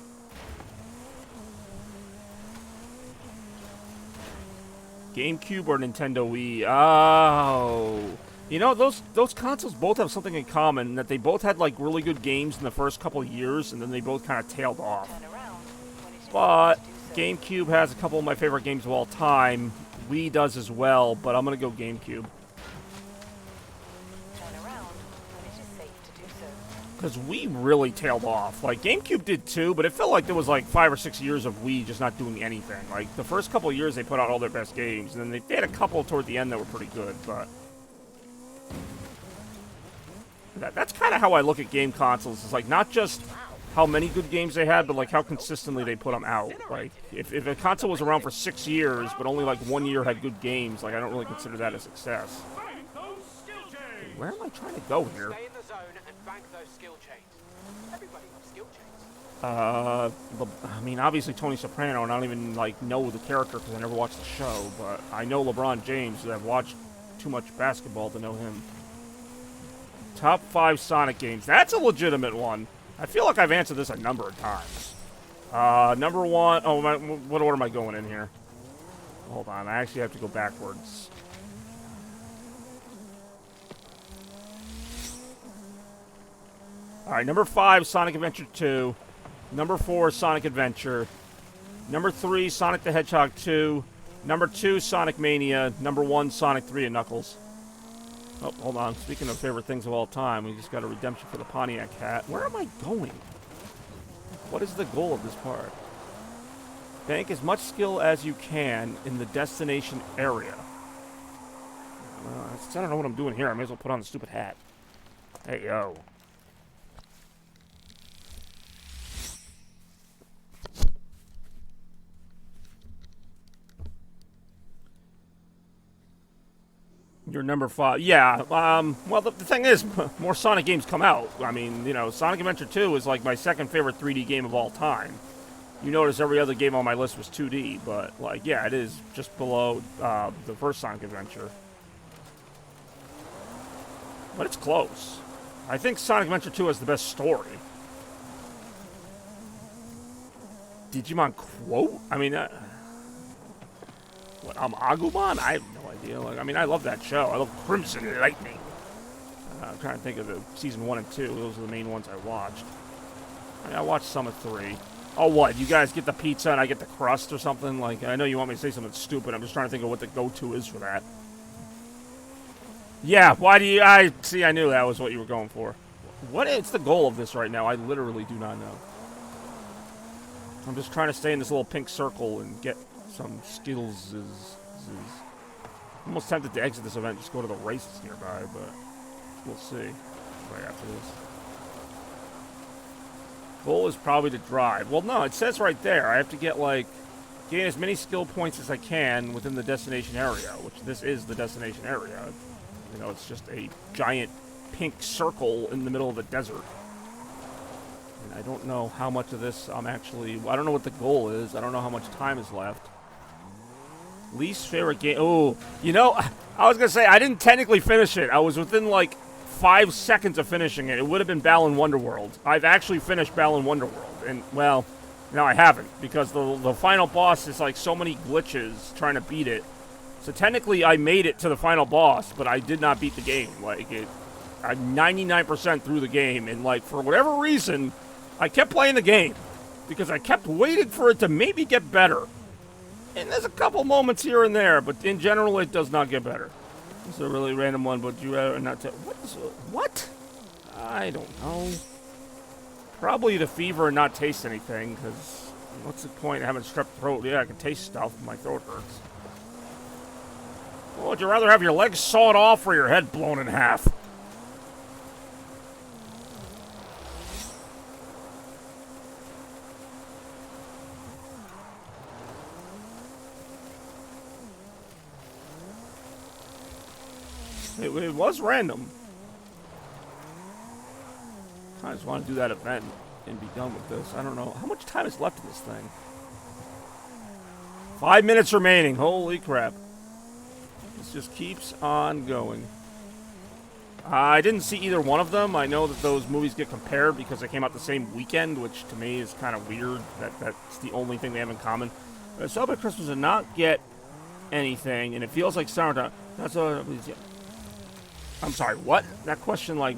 S2: GameCube or Nintendo Wii? Oh. You know, those consoles both have something in common, that they both had like really good games in the first couple of years, and then they both kind of tailed off.
S3: Turn around when it is
S2: But
S3: safe to do so.
S2: GameCube has a couple of my favorite games of all time. Wii does as well, but I'm going to go GameCube.
S3: Turn around when it is safe to do so.
S2: Because Wii really tailed off. Like, GameCube did too, but it felt like there was like 5 or 6 years of Wii just not doing anything. Like, the first couple of years they put out all their best games, and then they had a couple toward the end that were pretty good, but... That's kind of how I look at game consoles. It's like, not just how many good games they had, but like how consistently they put them out. Like, if a console was around for 6 years, but only like 1 year had good games, like I don't really consider that a success.
S1: Find those skill chains!
S2: Where am I trying to go here?
S6: Stay in the zone and bank those skill chains. Everybody loves skill chains.
S2: I mean, obviously Tony Soprano, and I don't even like know the character because I never watched the show, but I know LeBron James, because I've watched too much basketball to know him. Top 5 Sonic games. That's a legitimate one. I feel like I've answered this a number of times. Number 1. Oh, what order am I going in here? Hold on. I actually have to go backwards. Alright, number 5, Sonic Adventure 2. Number 4, Sonic Adventure. Number 3, Sonic the Hedgehog 2. Number 2, Sonic Mania. Number 1, Sonic 3 and Knuckles. Oh, hold on. Speaking of favorite things of all time, we just got a redemption for the Pontiac hat. Where am I going? What is the goal of this part? Bank as much skill as you can in the destination area. I don't know what I'm doing here. I may as well put on the stupid hat. Hey, yo. You're number 5. Yeah, well, the thing is, more Sonic games come out. I mean, you know, Sonic Adventure 2 is like my second favorite 3D game of all time. You notice every other game on my list was 2D, but, like, yeah, it is just below the first Sonic Adventure. But it's close. I think Sonic Adventure 2 has the best story. Digimon quote? I mean, what, I'm Agumon? I have no idea. Like, I mean, I love that show. I love Crimson Lightning. I'm trying to think of the season 1 and 2. Those are the main ones I watched. I mean, I watched some of 3. Oh, what? You guys get the pizza and I get the crust or something? Like, I know you want me to say something stupid. I'm just trying to think of what the go-to is for that. Yeah, why do you... I knew that was what you were going for. What is the goal of this right now? I literally do not know. I'm just trying to stay in this little pink circle and get some skills. I'm almost tempted to exit this event, just go to the races nearby, but we'll see right after this. Goal is probably to drive. Well, no, it says right there. I have to get, like, gain as many skill points as I can within the destination area, which this is the destination area. You know, it's just a giant pink circle in the middle of the desert. And I don't know how much of this I'm actually... I don't know what the goal is. I don't know how much time is left. Least favorite game... Oh, you know, I was going to say, I didn't technically finish it. I was within, like, 5 seconds of finishing it. It would have been Balan Wonderworld. I've actually finished Balan Wonderworld. And, well, no, I haven't. Because the final boss is, like, so many glitches trying to beat it. So technically, I made it to the final boss, but I did not beat the game. Like, I'm 99% through the game. And, like, for whatever reason, I kept playing the game. Because I kept waiting for it to maybe get better. And there's a couple moments here and there, but in general, it does not get better. It's a really random one, but you rather not what? I don't know. Probably the fever and not taste anything, because what's the point of having strep throat? Yeah, I can taste stuff, but my throat hurts. Well, would you rather have your legs sawed off or your head blown in half? It was random. I just want to do that event and be done with this. I don't know. How much time is left in this thing? 5 minutes remaining. Holy crap. This just keeps on going. I didn't see either one of them. I know that those movies get compared because they came out the same weekend, which to me is kind of weird. That's the only thing they have in common. Celebrate Christmas did not get anything, and it feels like summertime. That's what. I'm sorry, what? That question, like,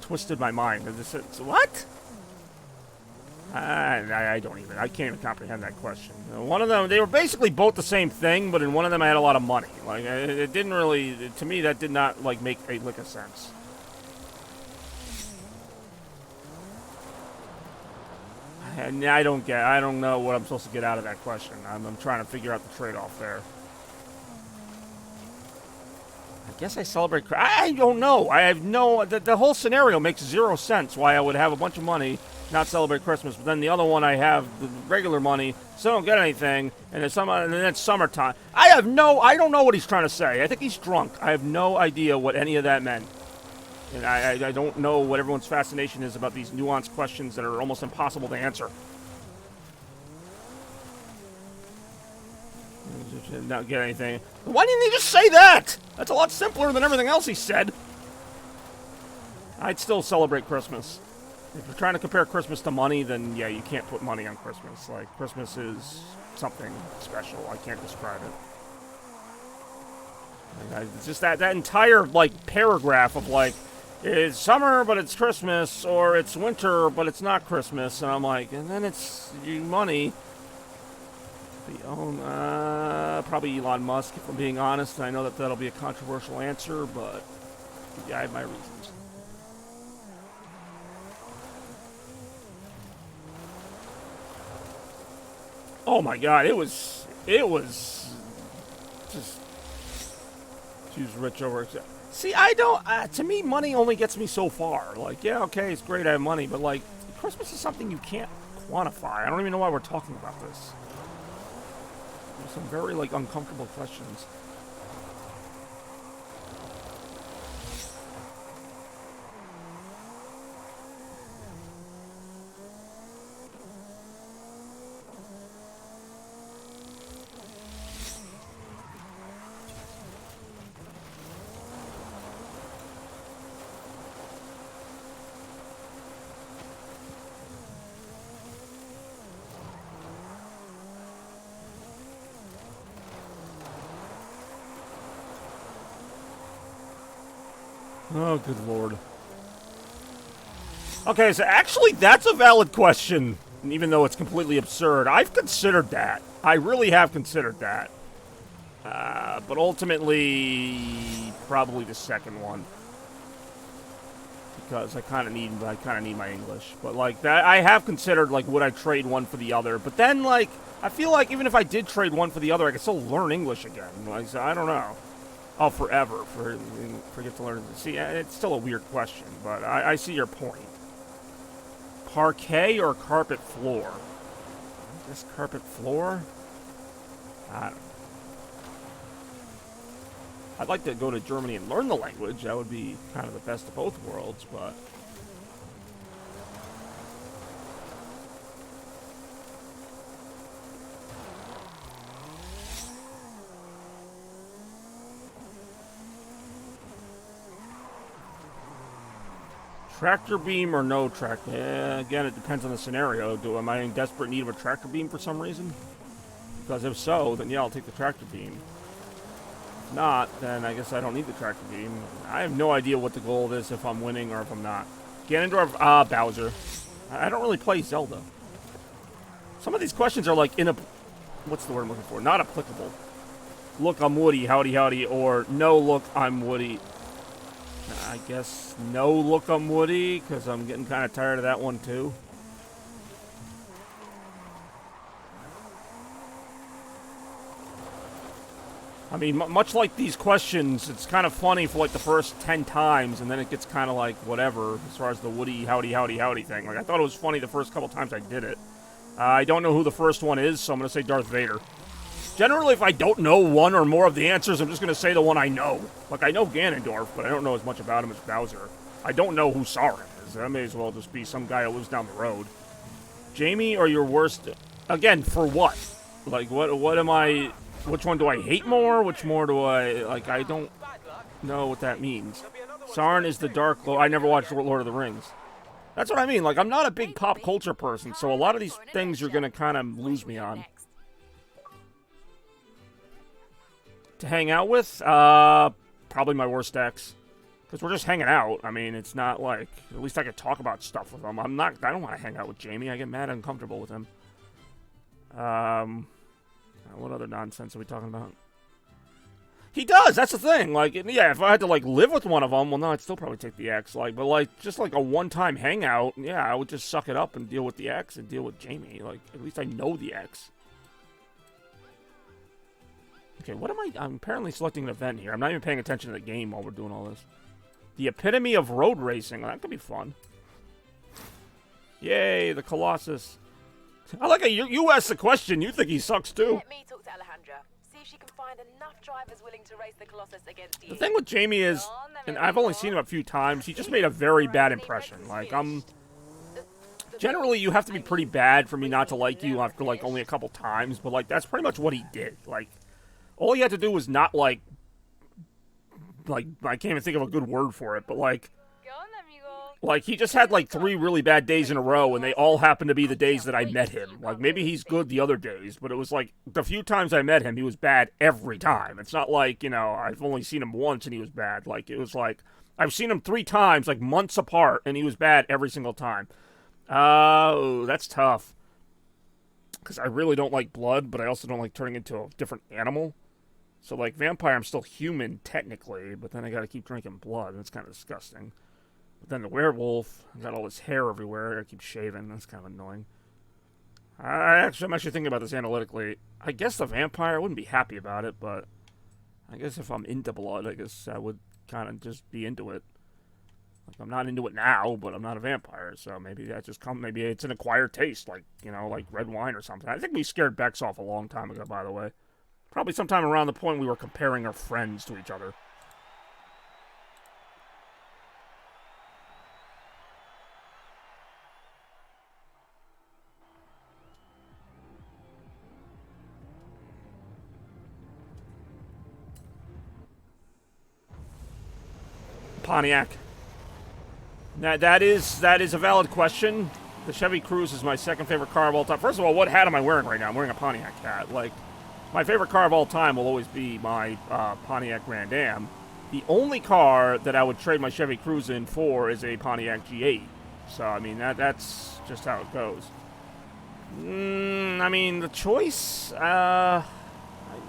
S2: twisted my mind. What? I don't even. I can't even comprehend that question. One of them, they were basically both the same thing, but in one of them I had a lot of money. Like, it didn't really, to me, that did not, like, make a lick of sense. And I don't know what I'm supposed to get out of that question. I'm trying to figure out the trade-off there. I guess I celebrate. I don't know. I have no. The whole scenario makes zero sense. Why I would have a bunch of money, not celebrate Christmas, but then the other one I have the regular money, so I don't get anything, and then it's summertime. I don't know what he's trying to say. I think he's drunk. I have no idea what any of that meant, and I don't know what everyone's fascination is about these nuanced questions that are almost impossible to answer. Not get anything. Why didn't he just say that? That's a lot simpler than everything else he said. I'd still celebrate Christmas. If you're trying to compare Christmas to money, then yeah, you can't put money on Christmas. Like, Christmas is something special. I can't describe it. It's just that entire, like, paragraph of, like, it's summer, but it's Christmas, or it's winter, but it's not Christmas. And I'm like, and then it's money. Probably Elon Musk, if I'm being honest. I know that that'll be a controversial answer, but yeah, I have my reasons. Oh my God, it was just choose rich over. See, I don't. To me, money only gets me so far. Like, yeah, okay, it's great I have money, but like, Christmas is something you can't quantify. I don't even know why we're talking about this. Some very, like, uncomfortable questions. Oh, good lord. Okay, so actually that's a valid question, even though it's completely absurd. I've considered that. I really have considered that. But ultimately, probably the second one. Because I kind of need my English. But, like, that, I have considered, like, would I trade one for the other. But then, like, I feel like even if I did trade one for the other, I could still learn English again. Like, so I don't know. Oh, forever. Forget to learn. See, it's still a weird question, but I see your point. Parquet or carpet floor? I guess carpet floor? I don't know. I'd like to go to Germany and learn the language. That would be kind of the best of both worlds, but... Tractor beam or no tractor? Yeah, again, it depends on the scenario. Am I in desperate need of a tractor beam for some reason? Because if so, then yeah, I'll take the tractor beam. If not, then I guess I don't need the tractor beam. I have no idea what the goal is, if I'm winning or if I'm not. Ganondorf, Bowser. I don't really play Zelda. Some of these questions are like what's the word I'm looking for? Not applicable. Look, I'm Woody, howdy howdy, or no, look, I'm Woody. I guess no, look, I'm Woody, because I'm getting kind of tired of that one too. I mean, much like these questions, it's kind of funny for like the first 10 times, and then it gets kind of like whatever as far as the Woody, howdy howdy howdy thing. Like, I thought it was funny the first couple times I did it. I don't know who the first one is, so I'm going to say Darth Vader. Generally, if I don't know one or more of the answers, I'm just going to say the one I know. Like, I know Ganondorf, but I don't know as much about him as Bowser. I don't know who Sauron is. That may as well just be some guy who lives down the road. Jamie, or your worst... Again, for what? Like, what am I... Which one do I hate more? Which more do I... Like, I don't know what that means. Sauron is the Dark Lord. I never watched Lord of the Rings. That's what I mean. Like, I'm not a big pop culture person, so a lot of these things you're going to kind of lose me on. To hang out with? Probably my worst ex. Because we're just hanging out. I mean, it's not like... At least I could talk about stuff with him. I don't want to hang out with Jamie. I get mad and uncomfortable with him. What other nonsense are we talking about? He does! That's the thing! Like, yeah, if I had to, like, live with one of them, well, no, I'd still probably take the ex. Like, but, like, just, like, a one-time hangout, yeah, I would just suck it up and deal with the ex and deal with Jamie. Like, at least I know the ex. Okay, what am I... I'm apparently selecting an event here. I'm not even paying attention to the game while we're doing all this. The epitome of road racing. Well, that could be fun. Yay, the Colossus. I like how you asked the question. You think he sucks, too.
S3: Let me talk to Alejandra. See if she can find enough drivers willing to race the Colossus against you.
S2: The thing with Jamie is, and I've only seen him a few times, he just made a very bad impression. Like, generally, you have to be pretty bad for me not to like you after, like, only a couple times. But, like, that's pretty much what he did. Like, all he had to do was not, like, I can't even think of a good word for it, but, like, he just had, like, 3 really bad days in a row, and they all happened to be the days that I met him. Like, maybe he's good the other days, but it was, like, the few times I met him, he was bad every time. It's not like, you know, I've only seen him once and he was bad. Like, it was like, I've seen him 3 times, like, months apart, and he was bad every single time. Oh, that's tough. Because I really don't like blood, but I also don't like turning into a different animal. So, like, vampire, I'm still human, technically, but then I gotta keep drinking blood. That's kind of disgusting. But then the werewolf, I got all this hair everywhere. I gotta keep shaving. That's kind of annoying. I'm actually thinking about this analytically. I guess the vampire, I wouldn't be happy about it, but I guess if I'm into blood, I guess I would kind of just be into it. Like, I'm not into it now, but I'm not a vampire, so maybe that just maybe it's an acquired taste, like, you know, like red wine or something. I think we scared Bex off a long time ago, by the way. Probably sometime around the point we were comparing our friends to each other. Pontiac. That is a valid question. The Chevy Cruze is my second favorite car of all time. First of all, what hat am I wearing right now? I'm wearing a Pontiac hat. Like, my favorite car of all time will always be my Pontiac Grand Am. The only car that I would trade my Chevy Cruze in for is a Pontiac G8. So, I mean, that's just how it goes. I mean, the choice, I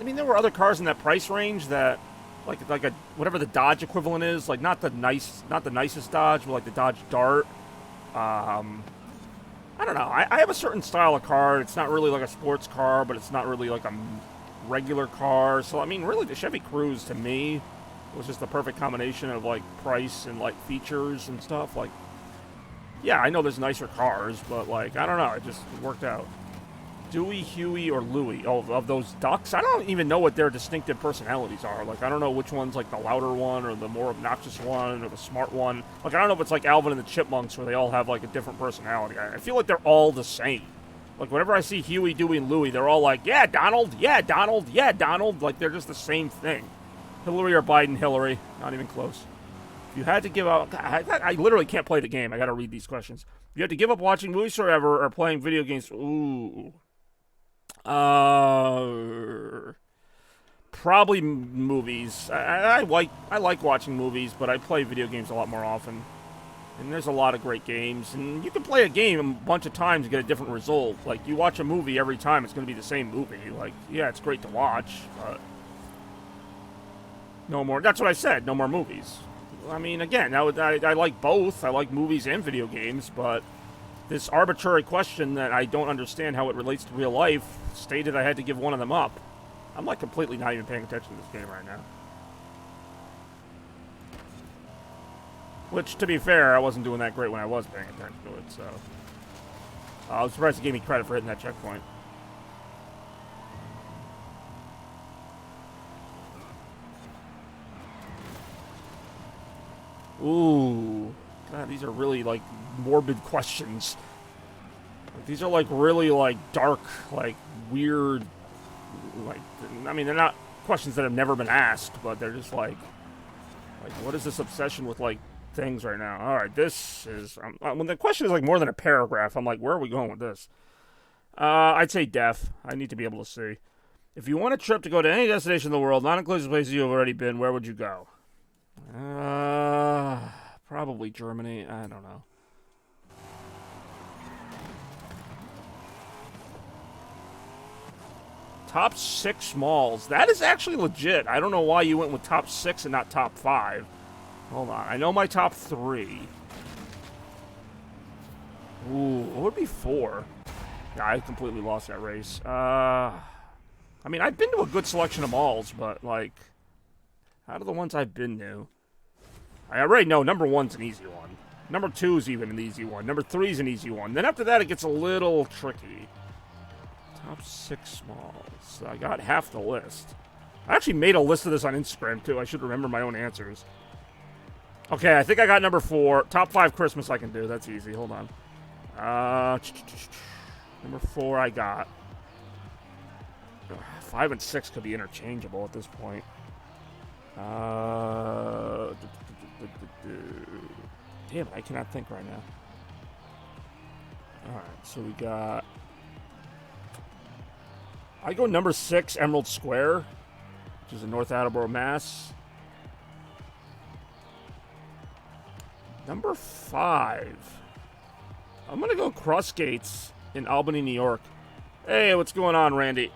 S2: mean, there were other cars in that price range that, like a whatever the Dodge equivalent is, like not the nicest Dodge, but like the Dodge Dart. I don't know. I have a certain style of car. It's not really like a sports car, but it's not really like a regular car. So I mean, really, the Chevy Cruze to me was just the perfect combination of like price and like features and stuff. Like, yeah, I know there's nicer cars, but like I don't know. It just worked out. Dewey, Huey, or Louie? Oh, of those ducks? I don't even know what their distinctive personalities are. Like, I don't know which one's, like, the louder one, or the more obnoxious one, or the smart one. Like, I don't know if it's like Alvin and the Chipmunks, where they all have, like, a different personality. I feel like they're all the same. Like, whenever I see Huey, Dewey, and Louie, they're all like, yeah, Donald, yeah, Donald, yeah, Donald. Like, they're just the same thing. Hillary or Biden? Hillary. Not even close. If you had to give up... I literally can't play the game. I gotta read these questions. If you had to give up watching movies forever or playing video games... Ooh... Probably movies. I like watching movies, but I play video games a lot more often. And there's a lot of great games. And you can play a game a bunch of times and get a different result. Like, you watch a movie every time, it's going to be the same movie. Like, yeah, it's great to watch, but no more. That's what I said, no more movies. I mean, again, I like both. I like movies and video games, but this arbitrary question that I don't understand how it relates to real life stated I had to give one of them up. I'm like completely not even paying attention to this game right now. Which, to be fair, I wasn't doing that great when I was paying attention to it, so I was surprised it gave me credit for hitting that checkpoint. Ooh. God, these are really, like, morbid questions. Like, these are, like, really, like, dark, like, weird, like, I mean, they're not questions that have never been asked, but they're just, like, what is this obsession with, like, things right now? Alright, this is, when the question is, like, more than a paragraph, I'm like, where are we going with this? I'd say deaf. I need to be able to see. If you want a trip to go to any destination in the world, not including places you've already been, where would you go? Probably Germany. I don't know. Top 6 malls. That is actually legit. I don't know why you went with top 6 and not top 5. Hold on. I know my top 3. Ooh, what would be 4? Yeah, I completely lost that race. I mean, I've been to a good selection of malls, but, like, out of the ones I've been to, I already know number 1's an easy one. Number 2 is even an easy one. Number 3 is an easy one. Then after that, it gets a little tricky. Top 6 malls. I got half the list. I actually made a list of this on Instagram, too. I should remember my own answers. Okay, I think I got number 4. Top 5 Christmas I can do. That's easy. Hold on. Number 4 I got. 5 and 6 could be interchangeable at this point. Damn it, I cannot think right now. Alright, so we got... I go number 6, Emerald Square, which is in North Attleboro, Mass. Number 5. I'm gonna go Cross Gates in Albany, New York. Hey, what's going on, Randy?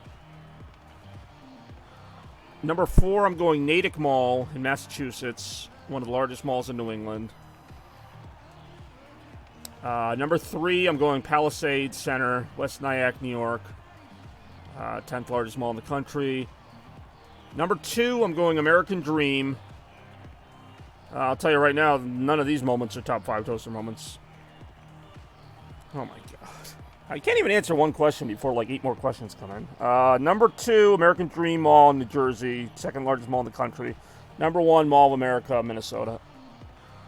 S2: Number 4, I'm going Natick Mall in Massachusetts, one of the largest malls in New England. Number 3, I'm going Palisades Center, West Nyack, New York. 10th largest mall in the country. Number 2, I'm going American Dream. I'll tell you right now, none of these moments are top 5 toaster moments. Oh my god. I can't even answer one question before like 8 more questions come in. Number 2, American Dream Mall in New Jersey, 2nd largest mall in the country. Number 1, Mall of America, Minnesota.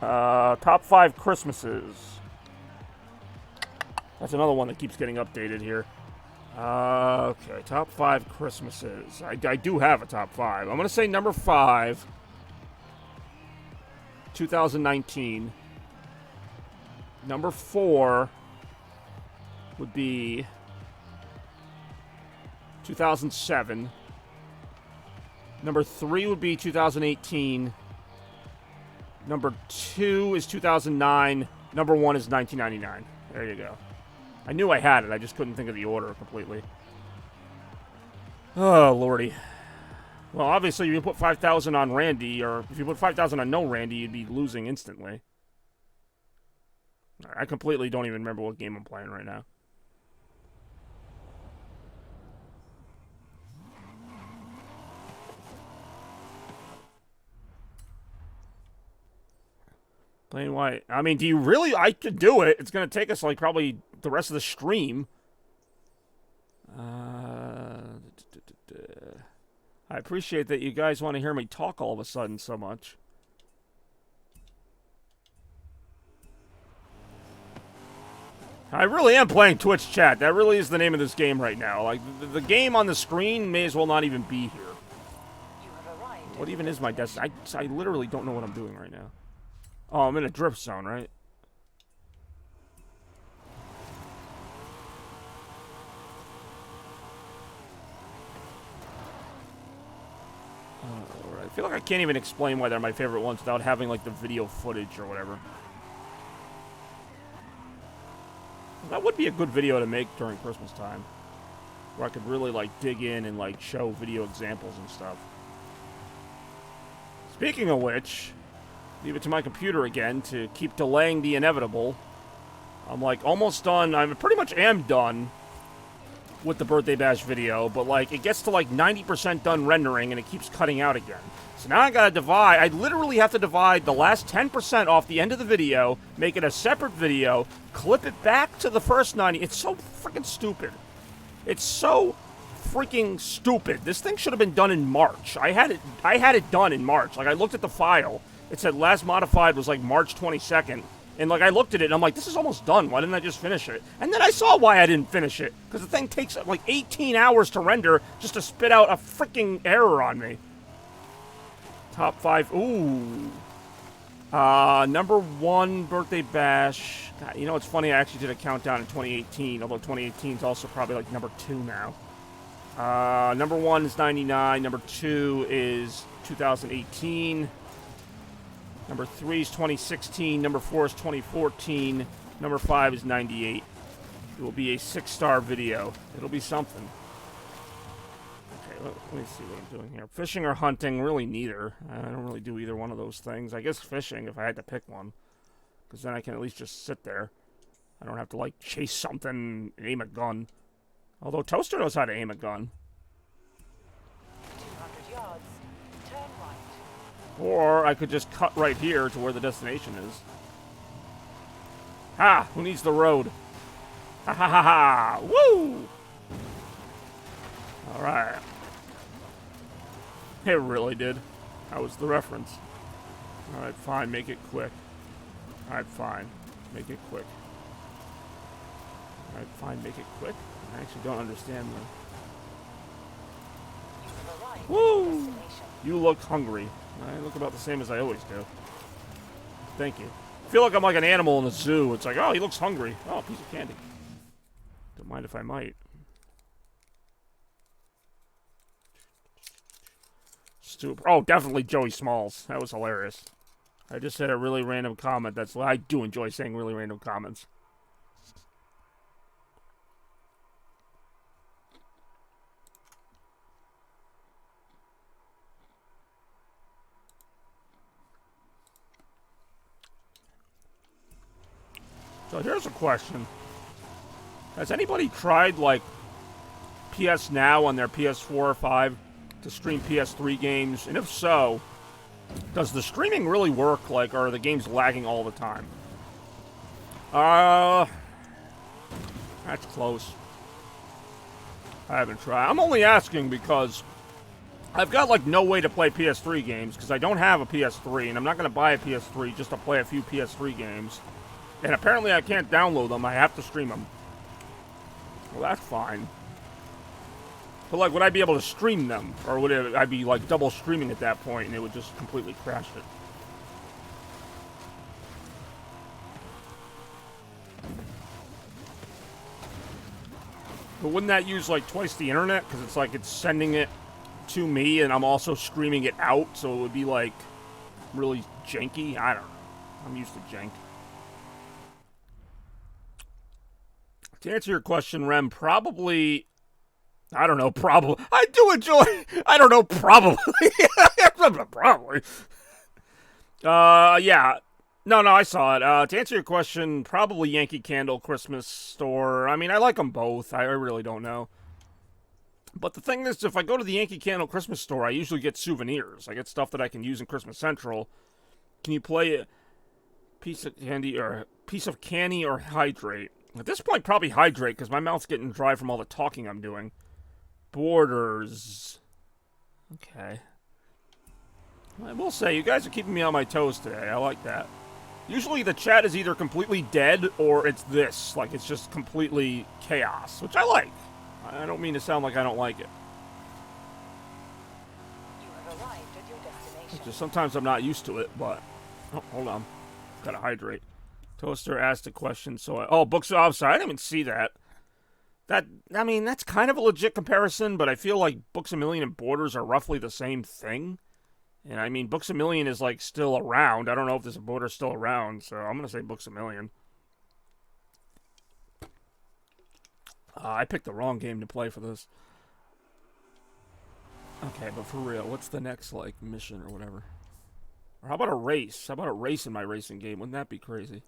S2: Top 5 Christmases. That's another one that keeps getting updated here. Okay, top 5 Christmases. I do have a top 5. I'm going to say number 5, 2019. Number 4 would be 2007. Number 3 would be 2018. Number 2 is 2009. Number 1 is 1999. There you go. I knew I had it. I just couldn't think of the order completely. Oh, lordy. Well, obviously, if you put 5,000 on Randy, or if you put 5,000 on no Randy, you'd be losing instantly. I completely don't even remember what game I'm playing right now. Plain white. I mean, do you really? I could do it. It's going to take us, like, probably the rest of the stream. I appreciate that you guys want to hear me talk all of a sudden so much. I really am playing Twitch chat. That really is the name of this game right now. Like, the game on the screen may as well not even be here. What even is my destiny? I literally don't know what I'm doing right now. Oh, I'm in a drift zone, right? I feel like I can't even explain why they're my favorite ones without having, like, the video footage or whatever. That would be a good video to make during Christmas time. Where I could really, like, dig in and, like, show video examples and stuff. Speaking of which, leave it to my computer again to keep delaying the inevitable. I'm, like, almost done. I pretty much am done with the Birthday Bash video, but, like, it gets to, like, 90% done rendering, and it keeps cutting out again. So now I gotta divide. I literally have to divide the last 10% off the end of the video, make it a separate video, clip it back to the first 90. It's so freaking stupid. It's so freaking stupid. This thing should have been done in March. I had it done in March. Like, I looked at the file. It said last modified was, like, March 22nd. And, like, I looked at it, and I'm like, this is almost done. Why didn't I just finish it? And then I saw why I didn't finish it. Because the thing takes, like, 18 hours to render just to spit out a freaking error on me. Top 5. Ooh. Number 1, Birthday Bash. God, you know, it's funny, I actually did a countdown in 2018, although 2018 is also probably, like, number 2 now. Number 1 is 99. Number 2 is 2018. Number 3 is 2016. Number 4 is 2014. Number 5 is 98. It will be a 6-star video. It'll be something. Okay, let me see what I'm doing here. Fishing or hunting? Really neither. I don't really do either one of those things. I guess fishing if I had to pick one. Because then I can at least just sit there. I don't have to, like, chase something and aim a gun. Although Toaster knows how to aim a gun.
S3: 200 yards. Turn right.
S2: Or I could just cut right here to where the destination is. Ha! Who needs the road? Ha ha ha ha! Woo! Alright. It really did. That was the reference. Alright, fine. Make it quick. Alright, fine. Make it quick. Alright, fine. Make it quick. I actually don't understand the... Woo! You look hungry. I look about the same as I always do. Thank you. I feel like I'm like an animal in the zoo. It's like, oh, he looks hungry. Oh, a piece of candy. Don't mind if I might. Stupid. Oh, definitely Joey Smalls. That was hilarious. I just said a really random comment. I do enjoy saying really random comments. So here's a question. Has anybody tried, like, PS Now on their PS4 or 5 to stream PS3 games? And if so, does the streaming really work? Like, or are the games lagging all the time? That's close. I haven't tried. I'm only asking because I've got, like, no way to play PS3 games because I don't have a PS3, and I'm not going to buy a PS3 just to play a few PS3 games. And apparently I can't download them. I have to stream them. Well, that's fine. But, like, would I be able to stream them? Or would I be, like, double streaming at that point and it would just completely crash it? But wouldn't that use, like, twice the internet? Because it's like it's sending it to me and I'm also streaming it out. So it would be, like, really janky. I don't know. I'm used to jank. To answer your question, Rem, probably... I don't know, probably... I do enjoy... I don't know, probably. Probably. Yeah. No, I saw it. To answer your question, probably Yankee Candle Christmas Store. I mean, I like them both. I really don't know. But the thing is, if I go to the Yankee Candle Christmas Store, I usually get souvenirs. I get stuff that I can use in Christmas Central. Can you play a piece of candy or hydrate? At this point, probably hydrate, because my mouth's getting dry from all the talking I'm doing. Borders. Okay. I will say, you guys are keeping me on my toes today. I like that. Usually the chat is either completely dead, or it's this. Like, it's just completely chaos, which I like. I don't mean to sound like I don't like it.
S3: You have arrived at your destination.
S2: It's just sometimes I'm not used to it, but... Oh, hold on. Gotta hydrate. Toaster asked a question, so books. Oh, I'm sorry, I didn't even see that. I mean, that's kind of a legit comparison, but I feel like Books A Million and Borders are roughly the same thing. And I mean, Books A Million is, like, still around. I don't know if this Border's still around, so I'm gonna say Books A Million. I picked the wrong game to play for this. Okay, but for real, what's the next, like, mission or whatever? Or how about a race? How about a race in my racing game? Wouldn't that be crazy?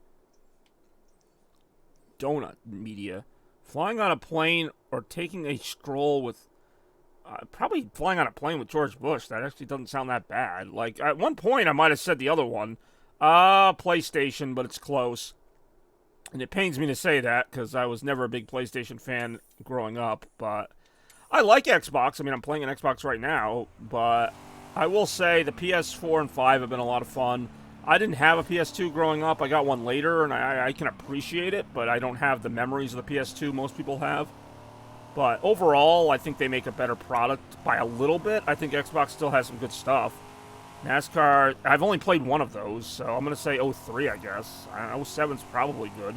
S2: Donut media. Flying on a plane or taking a stroll with... probably flying on a plane with George Bush. That actually doesn't sound that bad. Like, at one point, I might have said the other one. PlayStation, but it's close. And it pains me to say that, because I was never a big PlayStation fan growing up, but... I like Xbox. I mean, I'm playing an Xbox right now, but I will say the PS4 and 5 have been a lot of fun. I didn't have a PS2 growing up. I got one later, and I can appreciate it, but I don't have the memories of the PS2 most people have. But overall, I think they make a better product by a little bit. I think Xbox still has some good stuff. NASCAR, I've only played one of those, so I'm going to say 03, I guess. 07's probably good.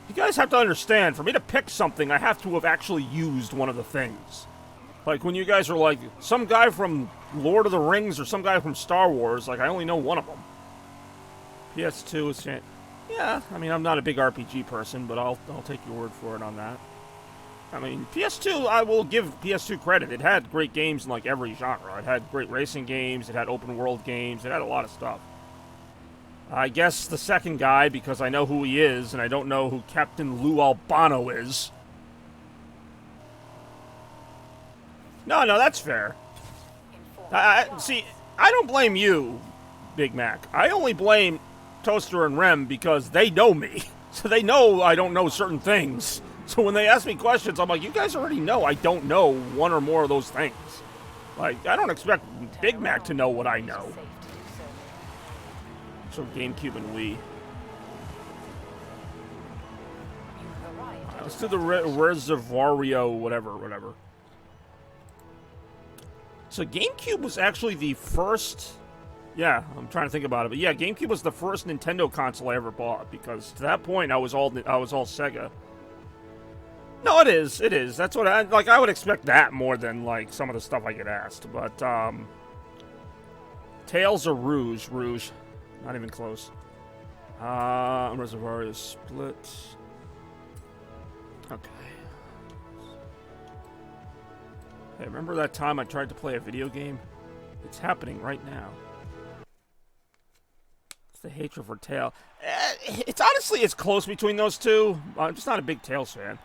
S2: You guys have to understand, for me to pick something, I have to have actually used one of the things. Like, when you guys are like, some guy from Lord of the Rings or some guy from Star Wars, like, I only know one of them. PS2 is... Yeah, I mean, I'm not a big RPG person, but I'll take your word for it on that. I mean, PS2, I will give PS2 credit. It had great games in, like, every genre. It had great racing games, it had open-world games, it had a lot of stuff. I guess the second guy, because I know who he is, and I don't know who Captain Lou Albano is. No, that's fair. See, I don't blame you, Big Mac. I only blame Toaster and Rem because they know me. So they know I don't know certain things. So when they ask me questions, I'm like, you guys already know I don't know one or more of those things. Like, I don't expect Big Mac to know what I know. So GameCube and Wii. Let's do the Reservario, whatever. So GameCube was actually the first... Yeah, I'm trying to think about it. But yeah, GameCube was the first Nintendo console I ever bought. Because to that point, I was all Sega. No, it is. That's what I would expect that more than, like, some of the stuff I get asked. But, Tails or Rouge? Rouge. Not even close. Reservoir is split. Okay. Hey, remember that time I tried to play a video game? It's happening right now. It's the hatred for Tails. It's honestly, it's close between those two. I'm just not a big Tails fan.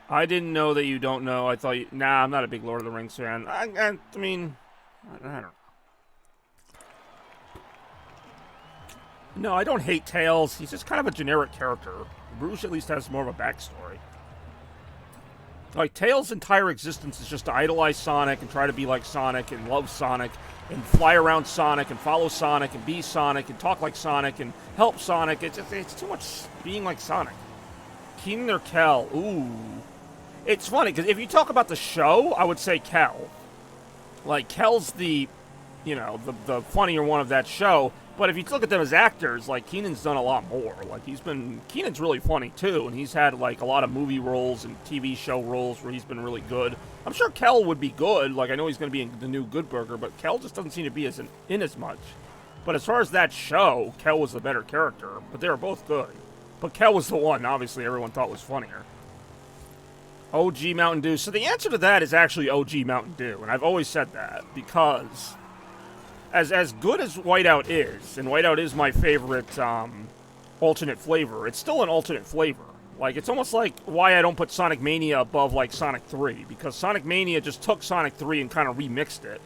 S2: I didn't know that you don't know. I thought you... Nah, I'm not a big Lord of the Rings fan. I mean... I don't know. No, I don't hate Tails. He's just kind of a generic character. Rouge at least has more of a backstory. Like, Tails' entire existence is just to idolize Sonic and try to be like Sonic and love Sonic and fly around Sonic and follow Sonic and be Sonic and talk like Sonic and help Sonic. It's too much being like Sonic. Keenan or Kel? Ooh. It's funny, because if you talk about the show, I would say Kel. Like, Kel's the, you know, the funnier one of that show. But if you look at them as actors, like, Keenan's done a lot more. Like, Keenan's really funny, too. And he's had, like, a lot of movie roles and TV show roles where he's been really good. I'm sure Kel would be good. Like, I know he's going to be in the new Good Burger, but Kel just doesn't seem to be in as much. But as far as that show, Kel was the better character. But they were both good. But Kel was the one, obviously, everyone thought was funnier. OG Mountain Dew. So the answer to that is actually OG Mountain Dew. And I've always said that because... As good as Whiteout is, and Whiteout is my favorite alternate flavor, it's still an alternate flavor. Like, it's almost like why I don't put Sonic Mania above, like, Sonic 3. Because Sonic Mania just took Sonic 3 and kind of remixed it.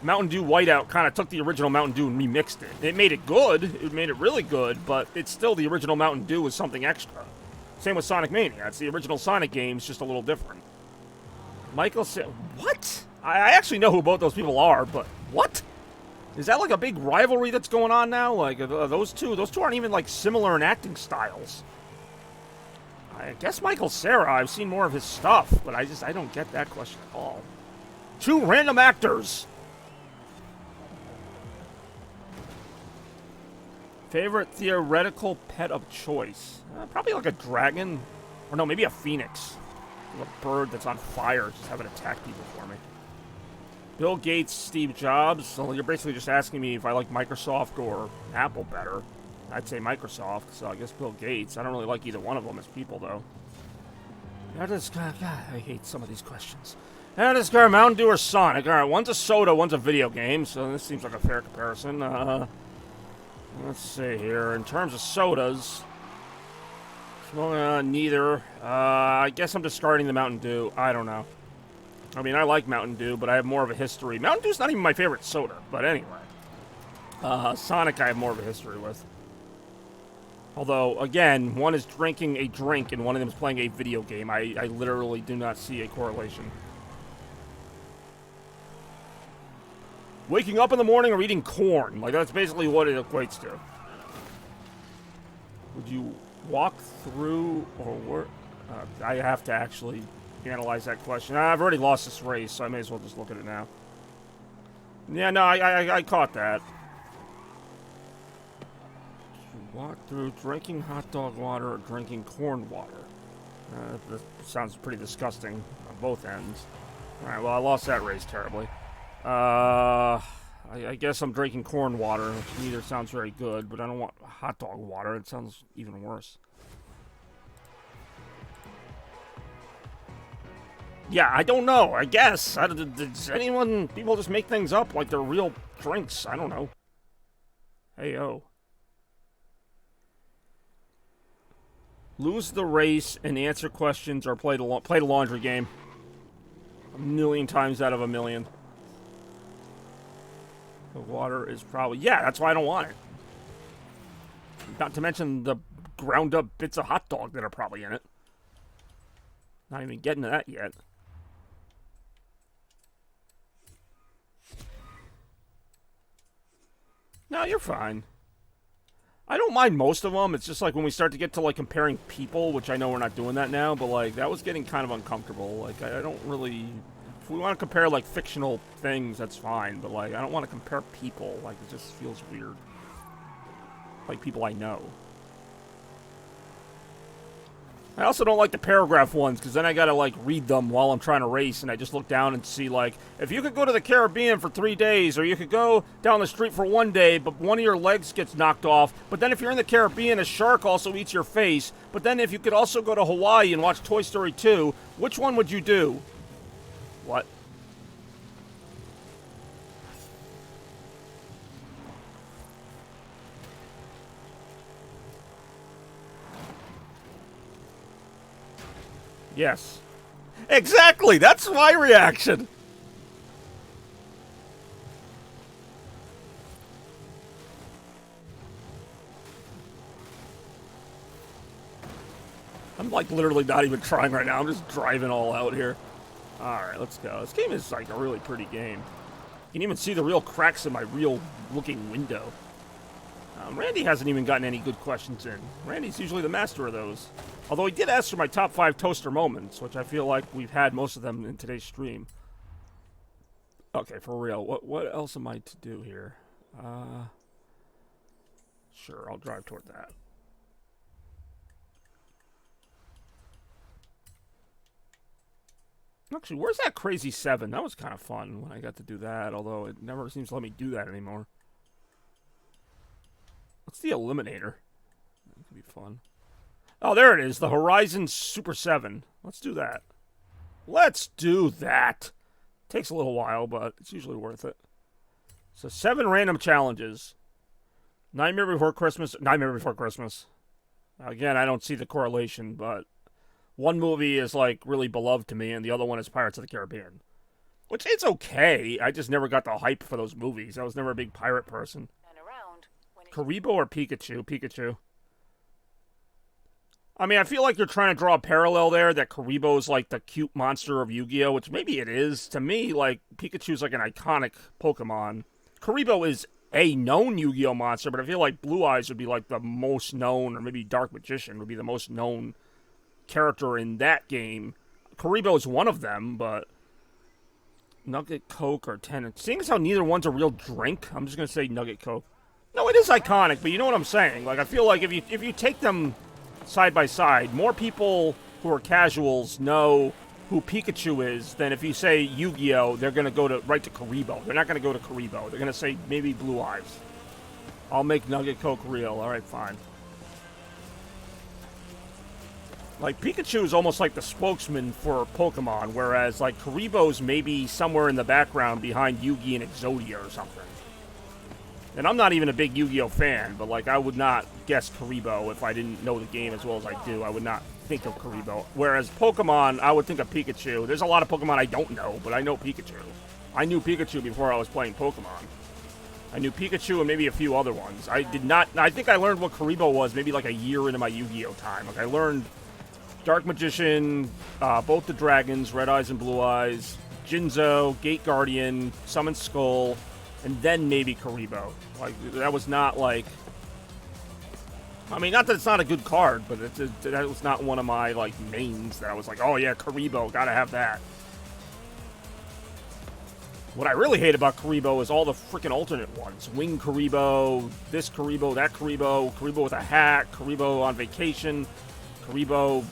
S2: Mountain Dew Whiteout kind of took the original Mountain Dew and remixed it. It made it good, it made it really good, but it's still the original Mountain Dew with something extra. Same with Sonic Mania. It's the original Sonic games, just a little different. Michael said, what? I actually know who both those people are, but what? Is that like a big rivalry that's going on now? Like, those two aren't even, like, similar in acting styles. I guess Michael Cera, I've seen more of his stuff, but I don't get that question at all. Two random actors. Favorite theoretical pet of choice? Probably like a dragon. Or no, maybe a phoenix. Like a bird that's on fire, just have it attack people for me. Bill Gates, Steve Jobs. So you're basically just asking me if I like Microsoft or Apple better. I'd say Microsoft, so I guess Bill Gates. I don't really like either one of them as people, though. How does God, I hate some of these questions. How does Mountain Dew or Sonic? All right, one's a soda, one's a video game, so this seems like a fair comparison. Let's see here. In terms of sodas, neither. I guess I'm discarding the Mountain Dew. I don't know. I mean, I like Mountain Dew, but I have more of a history. Mountain Dew's not even my favorite soda, but anyway. Sonic I have more of a history with. Although, again, one is drinking a drink and one of them is playing a video game. I literally do not see a correlation. Waking up in the morning or eating corn. Like, that's basically what it equates to. Would you walk through or work? I have to actually analyze that question. I've already lost this race, so I may as well just look at it now. Yeah, no, I caught that. Walk through drinking hot dog water or drinking corn water. That sounds pretty disgusting on both ends. Alright, well, I lost that race terribly. I guess I'm drinking corn water, which neither sounds very good, but I don't want hot dog water. It sounds even worse. Yeah, I don't know. I guess. Does people just make things up like they're real drinks? I don't know. Hey, yo. Lose the race and answer questions or play the laundry game. 1,000,000 times out of 1,000,000. The water is probably... Yeah, that's why I don't want it. Not to mention the ground up bits of hot dog that are probably in it. Not even getting to that yet. No, you're fine. I don't mind most of them. It's just like when we start to get to like comparing people, which I know we're not doing that now, but like that was getting kind of uncomfortable. Like I don't really... If we want to compare like fictional things, that's fine, but like I don't want to compare people. Like it just feels weird. Like people I know. I also don't like the paragraph ones, because then I gotta, like, read them while I'm trying to race, and I just look down and see, like, if you could go to the Caribbean for 3 days, or you could go down the street for 1 day, but one of your legs gets knocked off, but then if you're in the Caribbean, a shark also eats your face, but then if you could also go to Hawaii and watch Toy Story 2, which one would you do? What? Yes. Exactly! That's my reaction! I'm like literally not even trying right now. I'm just driving all out here. Alright, let's go. This game is like a really pretty game. You can even see the real cracks in my real looking window. Randy hasn't even gotten any good questions in. Randy's usually the master of those. Although he did ask for my top 5 toaster moments, which I feel like we've had most of them in today's stream. Okay, for real. What else am I to do here? Sure, I'll drive toward that. Actually, where's that Crazy 7? That was kind of fun when I got to do that, although it never seems to let me do that anymore. What's the Eliminator? That could be fun. Oh, there it is. The Horizon Super 7. Let's do that. Let's do that. Takes a little while, but it's usually worth it. So 7 random challenges. Nightmare Before Christmas. Nightmare Before Christmas. Again, I don't see the correlation, but one movie is like really beloved to me, and the other one is Pirates of the Caribbean. Which, it's okay. I just never got the hype for those movies. I was never a big pirate person. Karibo or Pikachu? Pikachu. I mean, I feel like you're trying to draw a parallel there, that Karibo's like the cute monster of Yu-Gi-Oh!, which maybe it is. To me, like, Pikachu's like an iconic Pokemon. Karibo is a known Yu-Gi-Oh! Monster, but I feel like Blue Eyes would be like the most known, or maybe Dark Magician would be the most known character in that game. Karibo is one of them, but Nugget, Coke, or Ten. Seeing as how neither one's a real drink, I'm just going to say Nugget, Coke. No, it is iconic, but you know what I'm saying. Like, I feel like if you take them side by side, more people who are casuals know who Pikachu is than if you say Yu-Gi-Oh!, they're going to go right to Karibo. They're not going to go to Karibo. They're going to say maybe Blue Eyes. I'll make Nugget Coke real. All right, fine. Like, Pikachu is almost like the spokesman for Pokemon, whereas, like, Karibo's maybe somewhere in the background behind Yugi and Exodia or something. And I'm not even a big Yu-Gi-Oh fan, but, like, I would not guess Karibo if I didn't know the game as well as I do. I would not think of Karibo. Whereas Pokemon, I would think of Pikachu. There's a lot of Pokemon I don't know, but I know Pikachu. I knew Pikachu before I was playing Pokemon. I knew Pikachu and maybe a few other ones. I did not... I think I learned what Karibo was maybe like a year into my Yu-Gi-Oh time. Like, I learned Dark Magician, both the dragons, Red Eyes and Blue Eyes, Jinzo, Gate Guardian, Summon Skull, and then maybe Karibo. Like, that was not like... I mean, not that it's not a good card, but that was not one of my, like, mains that I was like, oh yeah, Karibo, gotta have that. What I really hate about Karibo is all the freaking alternate ones. Wing Karibo, this Karibo, that Karibo, Karibo with a hat, Karibo on vacation, Karibo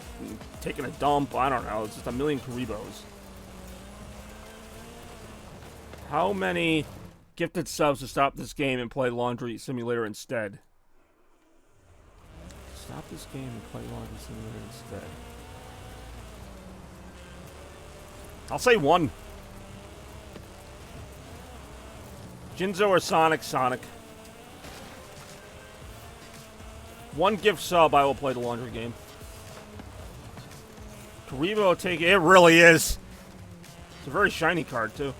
S2: taking a dump, I don't know, it's just a million Karibos. How many gifted subs to stop this game and play Laundry Simulator instead? Stop this game and play Laundry Simulator instead. I'll say one. Jinzo or Sonic? Sonic. One gift sub, I will play the laundry game. Karibo take it. It really is. It's a very shiny card, too.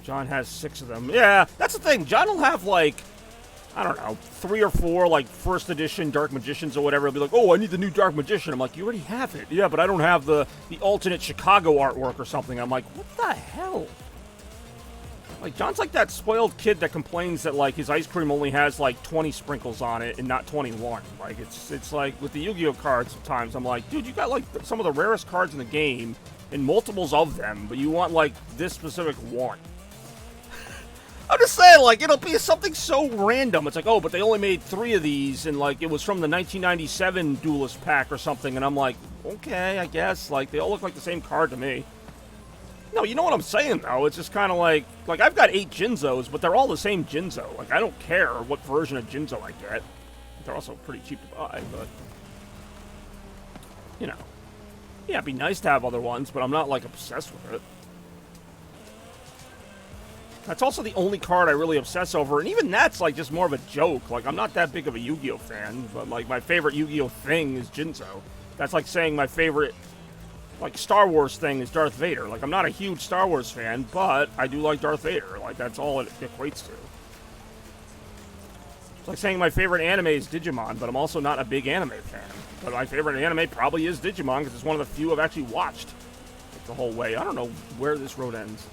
S2: John has 6 of them. Yeah, that's the thing. John will have, like, I don't know, 3 or 4, like, first edition Dark Magicians or whatever. He'll be like, oh, I need the new Dark Magician. I'm like, you already have it. Yeah, but I don't have the alternate Chicago artwork or something. I'm like, what the hell? Like, John's like that spoiled kid that complains that, like, his ice cream only has, like, 20 sprinkles on it and not 21. Like, it's like, with the Yu-Gi-Oh cards sometimes, I'm like, dude, you got, like, some of the rarest cards in the game and multiples of them, but you want, like, this specific one. I'm just saying, like, it'll be something so random. It's like, oh, but they only made 3 of these, and, like, it was from the 1997 Duelist pack or something, and I'm like, okay, I guess. Like, they all look like the same card to me. No, you know what I'm saying, though? It's just kind of like, I've got 8 Jinzos, but they're all the same Jinzo. Like, I don't care what version of Jinzo I get. They're also pretty cheap to buy, but, you know. Yeah, it'd be nice to have other ones, but I'm not, like, obsessed with it. That's also the only card I really obsess over, and even that's, like, just more of a joke. Like, I'm not that big of a Yu-Gi-Oh fan, but, like, my favorite Yu-Gi-Oh thing is Jinzo. That's like saying my favorite, like, Star Wars thing is Darth Vader. Like, I'm not a huge Star Wars fan, but I do like Darth Vader. Like, that's all it equates to. It's like saying my favorite anime is Digimon, but I'm also not a big anime fan. But my favorite anime probably is Digimon, because it's one of the few I've actually watched like, the whole way. I don't know where this road ends.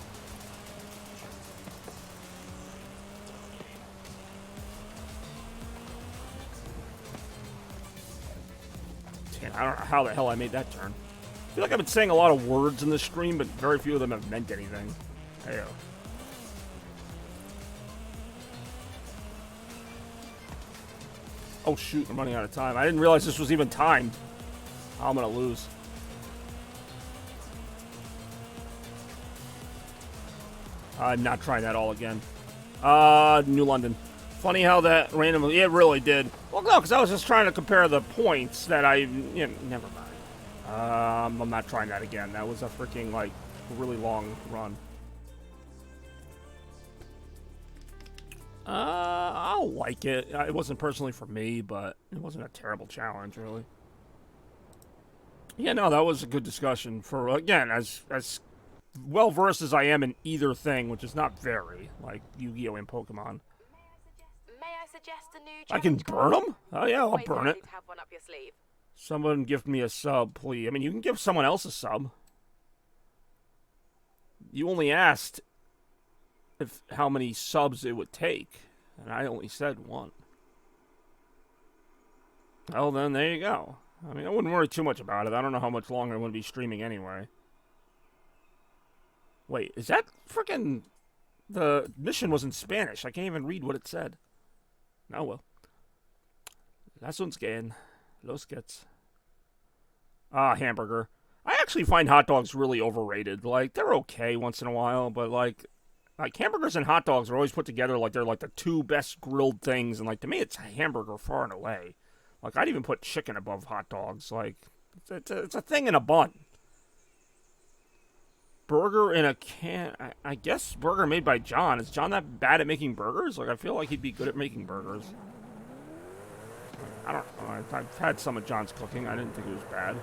S2: I don't know how the hell I made that turn. I feel like I've been saying a lot of words in this stream, but very few of them have meant anything. Heyo. Oh shoot, I'm running out of time. I didn't realize this was even timed. I'm gonna lose. I'm not trying that all again. New London. Funny how that randomly... It really did. Well, no, because I was just trying to compare the points that I... You know, never mind. I'm not trying that again. That was a freaking, like, really long run. I'll like it. It wasn't personally for me, but it wasn't a terrible challenge, really. Yeah, no, that was a good discussion. For, again, as well-versed as I am in either thing, which is not very, like Yu-Gi-Oh! And Pokemon.
S3: May I suggest a new
S2: I can
S3: challenge
S2: burn
S3: card?
S2: them? Oh, yeah, I'll
S3: Always
S2: burn it.
S3: handy to have one up your sleeve.
S2: Someone gift me a sub, please. I mean, you can give someone else a sub. You only asked how many subs it would take, and I only said 1. Well, then, there you go. I mean, I wouldn't worry too much about it. I don't know how much longer I'm going to be streaming anyway. Wait, is that frickin'... The mission was in Spanish. I can't even read what it said. Oh, well. Las uns gehen. Los geht's. Ah, hamburger. I actually find hot dogs really overrated. Like, they're okay once in a while, but like hamburgers and hot dogs are always put together like they're like the two best grilled things, and like to me it's a hamburger far and away. Like, I'd even put chicken above hot dogs. Like, it's a thing in a bun. Burger in a can. I guess burger made by John. Is John that bad at making burgers? Like, I feel like he'd be good at making burgers. I don't know. I've had some of John's cooking. I didn't think it was bad.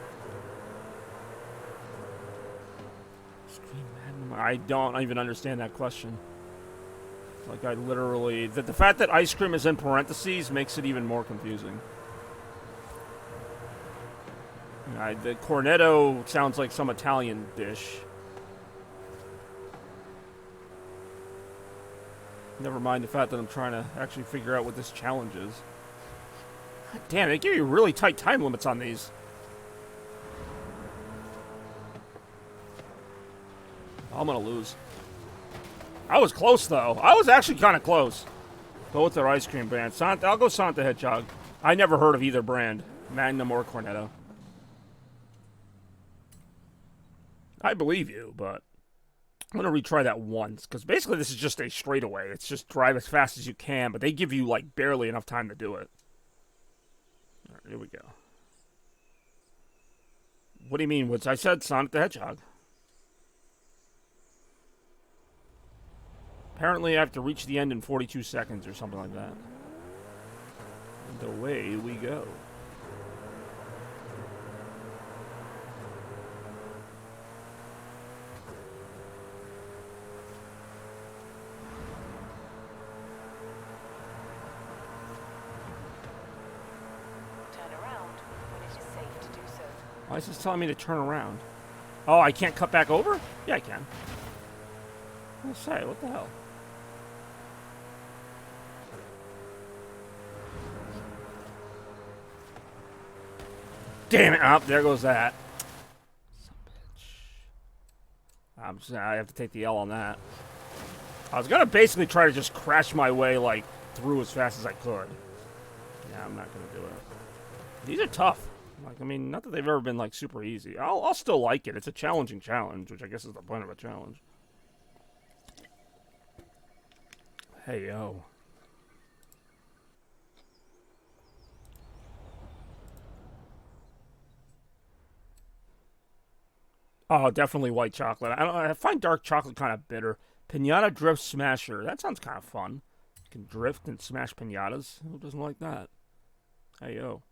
S2: Screen Magnum. I don't even understand that question. Like, I literally... The fact that ice cream is in parentheses makes it even more confusing. The cornetto sounds like some Italian dish. Never mind the fact that I'm trying to actually figure out what this challenge is. God damn, they give you really tight time limits on these. I'm gonna lose. I was close, though. I was actually kind of close. Go with their ice cream brand. I'll go Sonic the Hedgehog. I never heard of either brand. Magnum or Cornetto. I believe you, but I'm going to retry that once, because basically this is just a straightaway. It's just drive as fast as you can, but they give you, like, barely enough time to do it. All right, here we go. What do you mean? I said Sonic the Hedgehog. Apparently I have to reach the end in 42 seconds or something like that. And away we go. Why is this telling me to turn around? Oh, I can't cut back over? Yeah, I can. I'll say, what the hell? Damn it! Oh, there goes that. Son of a bitch. I have to take the L on that. I was gonna basically try to just crash my way, like, through as fast as I could. Yeah, I'm not gonna do it. These are tough. Like, I mean, not that they've ever been, like, super easy. I'll still like it. It's a challenging challenge, which I guess is the point of a challenge. Hey, yo. Oh, definitely white chocolate. I find dark chocolate kind of bitter. Pinata Drift Smasher. That sounds kind of fun. You can drift and smash pinatas. Who doesn't like that? Hey, yo.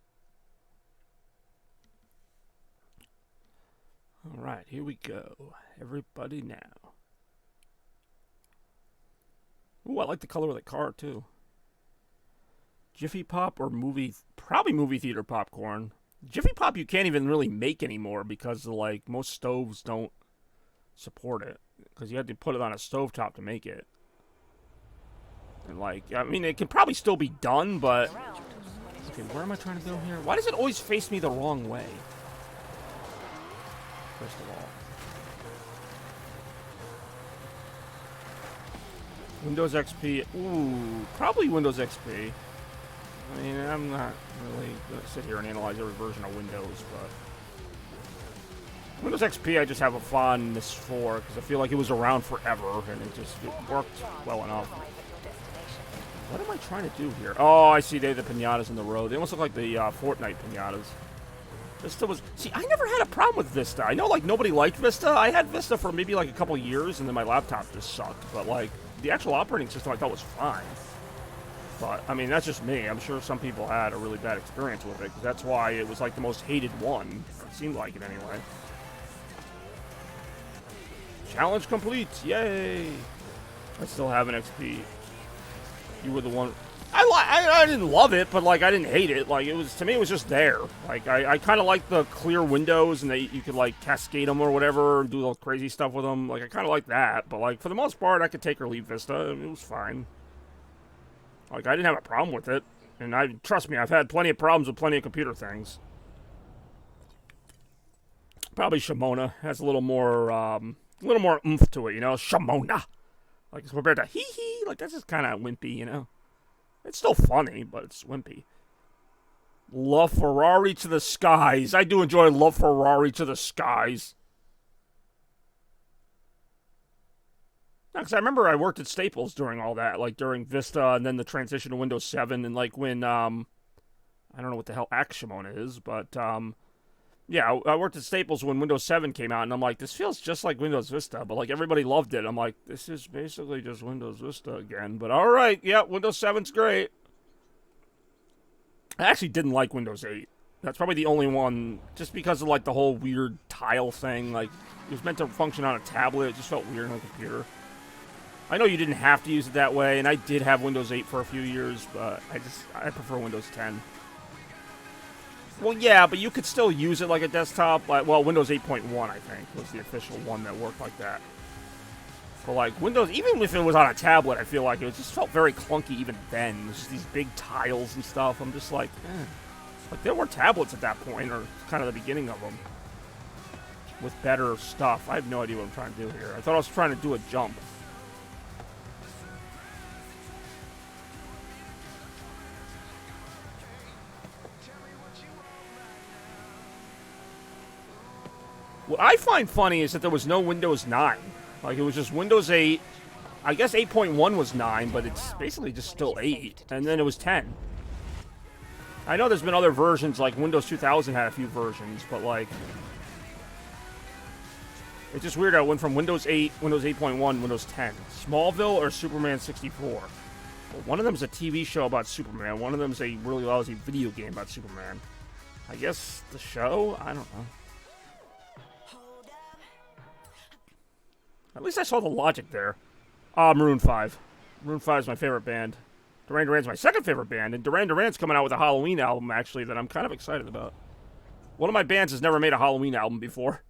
S2: Alright, here we go. Everybody now. Ooh, I like the color of the car, too. Jiffy Pop or movie... Probably movie theater popcorn. Jiffy Pop you can't even really make anymore because, like, most stoves don't support it. Because you had to put it on a stovetop to make it. And, like, I mean, it can probably still be done, but... Okay, where am I trying to go here? Why does it always face me the wrong way? First of all. Windows XP. Ooh, probably Windows XP. I mean, I'm not really going to sit here and analyze every version of Windows, but... Windows XP I just have a fondness for, because I feel like it was around forever, and it worked well enough. What am I trying to do here? Oh, I see the pinatas in the road. They almost look like the Fortnite pinatas. Vista was... See, I never had a problem with Vista. I know, like, nobody liked Vista. I had Vista for maybe, like, a couple years, and then my laptop just sucked. But, like, the actual operating system I thought was fine. But, I mean, that's just me. I'm sure some people had a really bad experience with it, because that's why it was, like, the most hated one. It seemed like it, anyway. Challenge complete! Yay! I still have an XP. You were the one... I didn't love it, but, like, I didn't hate it. Like, it was... To me, it was just there. Like, I kind of like the clear windows, and that you could, like, cascade them or whatever, and do all crazy stuff with them. Like, I kind of like that. But, like, for the most part, I could take or leave Vista. It was fine. Like, I didn't have a problem with it. And trust me, I've had plenty of problems with plenty of computer things. Probably Shimona has a little more oomph to it, you know? Shimona! Like, it's compared to hee-hee. Like, that's just kind of wimpy, you know? It's still funny, but it's wimpy. Love Ferrari to the skies. I do enjoy Love Ferrari to the skies. Because I remember I worked at Staples during all that, like during Vista and then the transition to Windows 7 and like when, I don't know what the hell Aximon is, but, yeah, I worked at Staples when Windows 7 came out and I'm like, this feels just like Windows Vista, but like everybody loved it. I'm like, this is basically just Windows Vista again, but alright, yeah, Windows 7's great. I actually didn't like Windows 8. That's probably the only one, just because of like the whole weird tile thing, like, it was meant to function on a tablet, it just felt weird on a computer. I know you didn't have to use it that way, and I did have Windows 8 for a few years, but I prefer Windows 10. Well, yeah, but you could still use it like a desktop. Like, well, Windows 8.1, I think, was the official one that worked like that. But, like, Windows, even if it was on a tablet, I feel like it just felt very clunky even then. It was just these big tiles and stuff. I'm just like, eh. Like, there were tablets at that point, or kind of the beginning of them, with better stuff. I have no idea what I'm trying to do here. I thought I was trying to do a jump. What I find funny is that there was no Windows 9. Like, it was just Windows 8. I guess 8.1 was 9, but it's basically just still 8. And then it was 10. I know there's been other versions, like Windows 2000 had a few versions, but, like, it's just weird how it went from Windows 8, Windows 8.1, Windows 10. Smallville or Superman 64? Well, one of them is a TV show about Superman. One of them is a really lousy video game about Superman. I guess the show? I don't know. At least I saw the logic there. Maroon 5. Maroon 5 is my favorite band. Duran Duran's my second favorite band, and Duran Duran's coming out with a Halloween album, actually, that I'm kind of excited about. One of my bands has never made a Halloween album before.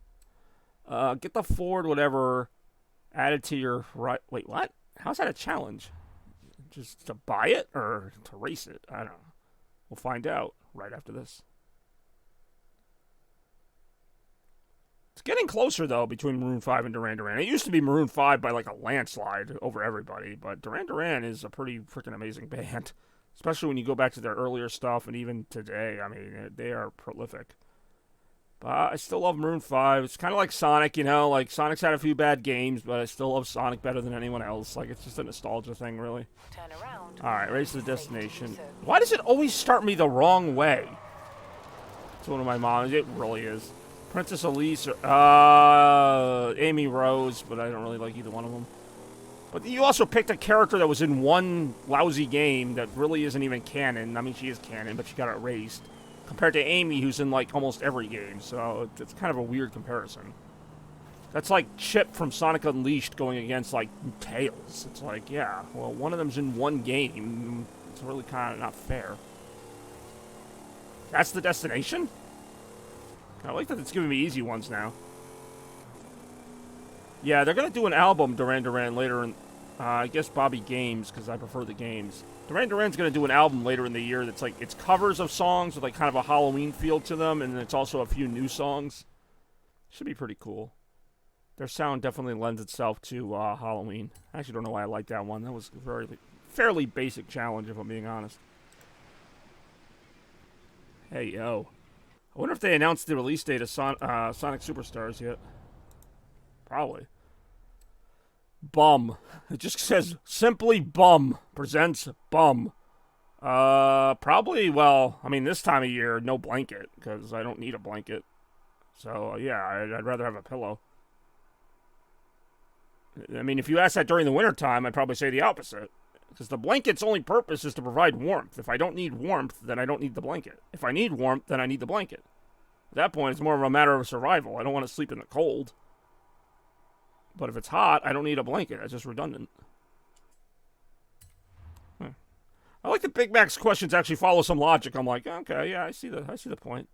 S2: Get the Ford, whatever, added to your... Wait, what? How's that a challenge? Just to buy it, or to race it? I don't know. We'll find out right after this. It's getting closer, though, between Maroon 5 and Duran Duran. It used to be Maroon 5 by, like, a landslide over everybody, but Duran Duran is a pretty freaking amazing band, especially when you go back to their earlier stuff, and even today, I mean, they are prolific. But I still love Maroon 5. It's kind of like Sonic, you know, like, Sonic's had a few bad games, but I still love Sonic better than anyone else. Like, it's just a nostalgia thing, really.
S3: Turn around.
S2: Alright, race to the destination. Why does it always start me the wrong way? It's one of my moms. It really is. Princess Elise, Amy Rose, but I don't really like either one of them. But you also picked a character that was in one lousy game that really isn't even canon. I mean, she is canon, but she got erased. Compared to Amy, who's in, like, almost every game, so it's kind of a weird comparison. That's like Chip from Sonic Unleashed going against, like, Tails. It's like, yeah, well, one of them's in one game. It's really kind of not fair. That's the destination? I like that it's giving me easy ones now. Yeah, they're going to do an album, Duran Duran, later in... I guess Bobby Games, because I prefer the games. Duran Duran's going to do an album later in the year that's like... It's covers of songs with like kind of a Halloween feel to them, and it's also a few new songs. Should be pretty cool. Their sound definitely lends itself to Halloween. I actually don't know why I like that one. That was a fairly basic challenge, if I'm being honest. Hey, yo. I wonder if they announced the release date of Sonic Superstars yet. Probably. Bum. It just says, Simply Bum presents Bum. Probably, well, I mean, this time of year, no blanket, because I don't need a blanket. So, yeah, I'd rather have a pillow. I mean, if you ask that during the wintertime, I'd probably say the opposite. Because the blanket's only purpose is to provide warmth. If I don't need warmth, then I don't need the blanket. If I need warmth, then I need the blanket. At that point, it's more of a matter of survival. I don't want to sleep in the cold. But if it's hot, I don't need a blanket. That's just redundant. I like that Big Mac's questions actually follow some logic. I'm like, okay, yeah, I see the point.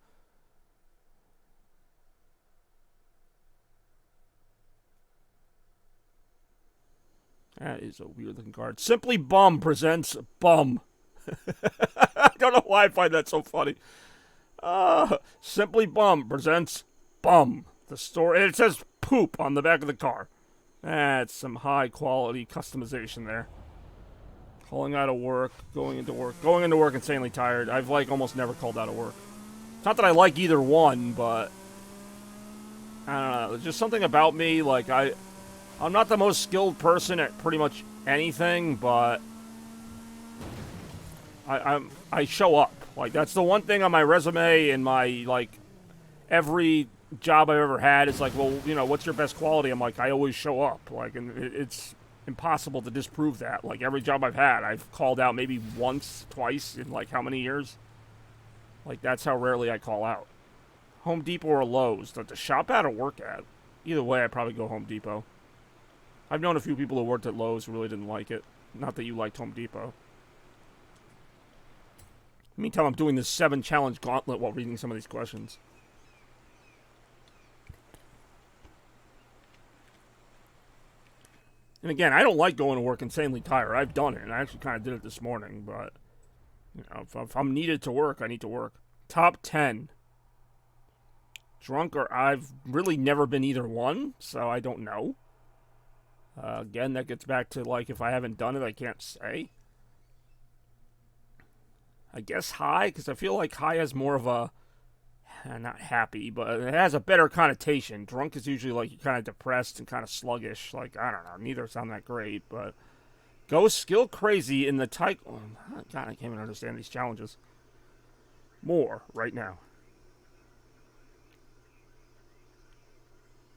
S2: That is a weird-looking card. Simply Bum presents Bum. I don't know why I find that so funny. Simply Bum presents Bum. The story, and it says poop on the back of the car. That's some high-quality customization there. Calling out of work, going into work. Going into work insanely tired. I've, like, almost never called out of work. It's not that I like either one, but... I don't know. There's just something about me, like, I'm not the most skilled person at pretty much anything, but... I show up. Like, that's the one thing on my resume and my, like, every job I've ever had is like, well, you know, what's your best quality? I'm like, I always show up. Like, and it's impossible to disprove that. Like, every job I've had, I've called out maybe once, twice in, like, how many years? Like, that's how rarely I call out. Home Depot or Lowe's? To shop at or work at? Either way, I'd probably go Home Depot. I've known a few people who worked at Lowe's who really didn't like it. Not that you liked Home Depot. Meantime, I'm doing this 7-challenge gauntlet while reading some of these questions. And again, I don't like going to work insanely tired. I've done it, and I actually kind of did it this morning, but... You know, if I'm needed to work, I need to work. Top 10. Drunk or... I've really never been either one, so I don't know. Again, that gets back to, like, if I haven't done it, I can't say. I guess high, because I feel like high has more of a... not happy, but it has a better connotation. Drunk is usually, like, you're kind of depressed and kind of sluggish. Like, I don't know, neither sound that great, but... Go skill crazy in the type... Oh, God, I can't even understand these challenges. More, right now.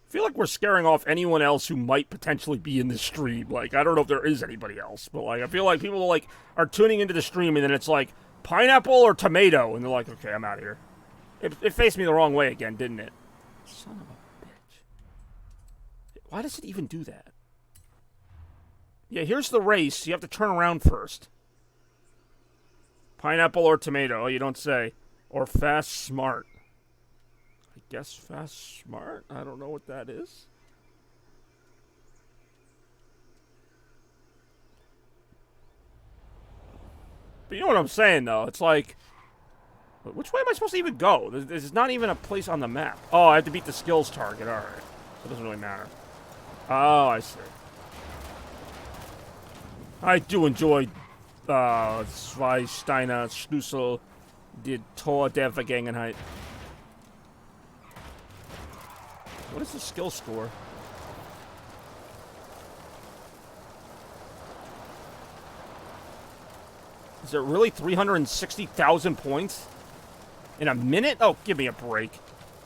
S2: I feel like we're scaring off anyone else who might potentially be in this stream. Like, I don't know if there is anybody else, but, like, I feel like people, like, are tuning into the stream, and then it's like, pineapple or tomato? And they're like, okay, I'm out of here. It faced me the wrong way again, didn't it? Son of a bitch. Why does it even do that? Yeah, here's the race. You have to turn around first. Pineapple or tomato? Oh, you don't say. Or fast smart. I guess fast smart? I don't know what that is. But you know what I'm saying, though? It's like... Which way am I supposed to even go? There's not even a place on the map. Oh, I have to beat the skills target. Alright. So it doesn't really matter. Oh, I see. I do enjoy Zwei Steiner Schlüssel, die Tor der Vergangenheit. What is the skill score? Is it really 360,000 points? In a minute? Oh, give me a break.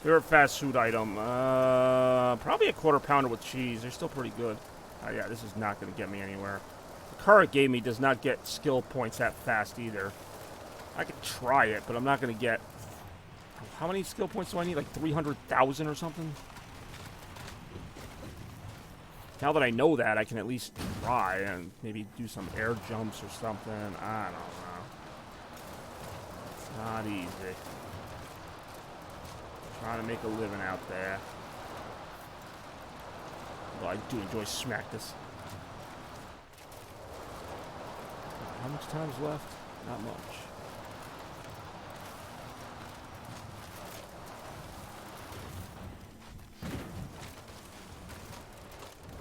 S2: Favorite fast food item? Probably a quarter pounder with cheese. They're still pretty good. Oh yeah, this is not going to get me anywhere. The car it gave me does not get skill points that fast either. I could try it, but I'm not going to get... How many skill points do I need? Like 300,000 or something? Now that I know that, I can at least try and maybe do some air jumps or something. I don't know. It's not easy. Trying to make a living out there. Although I do enjoy smack this. How much time's left? Not much.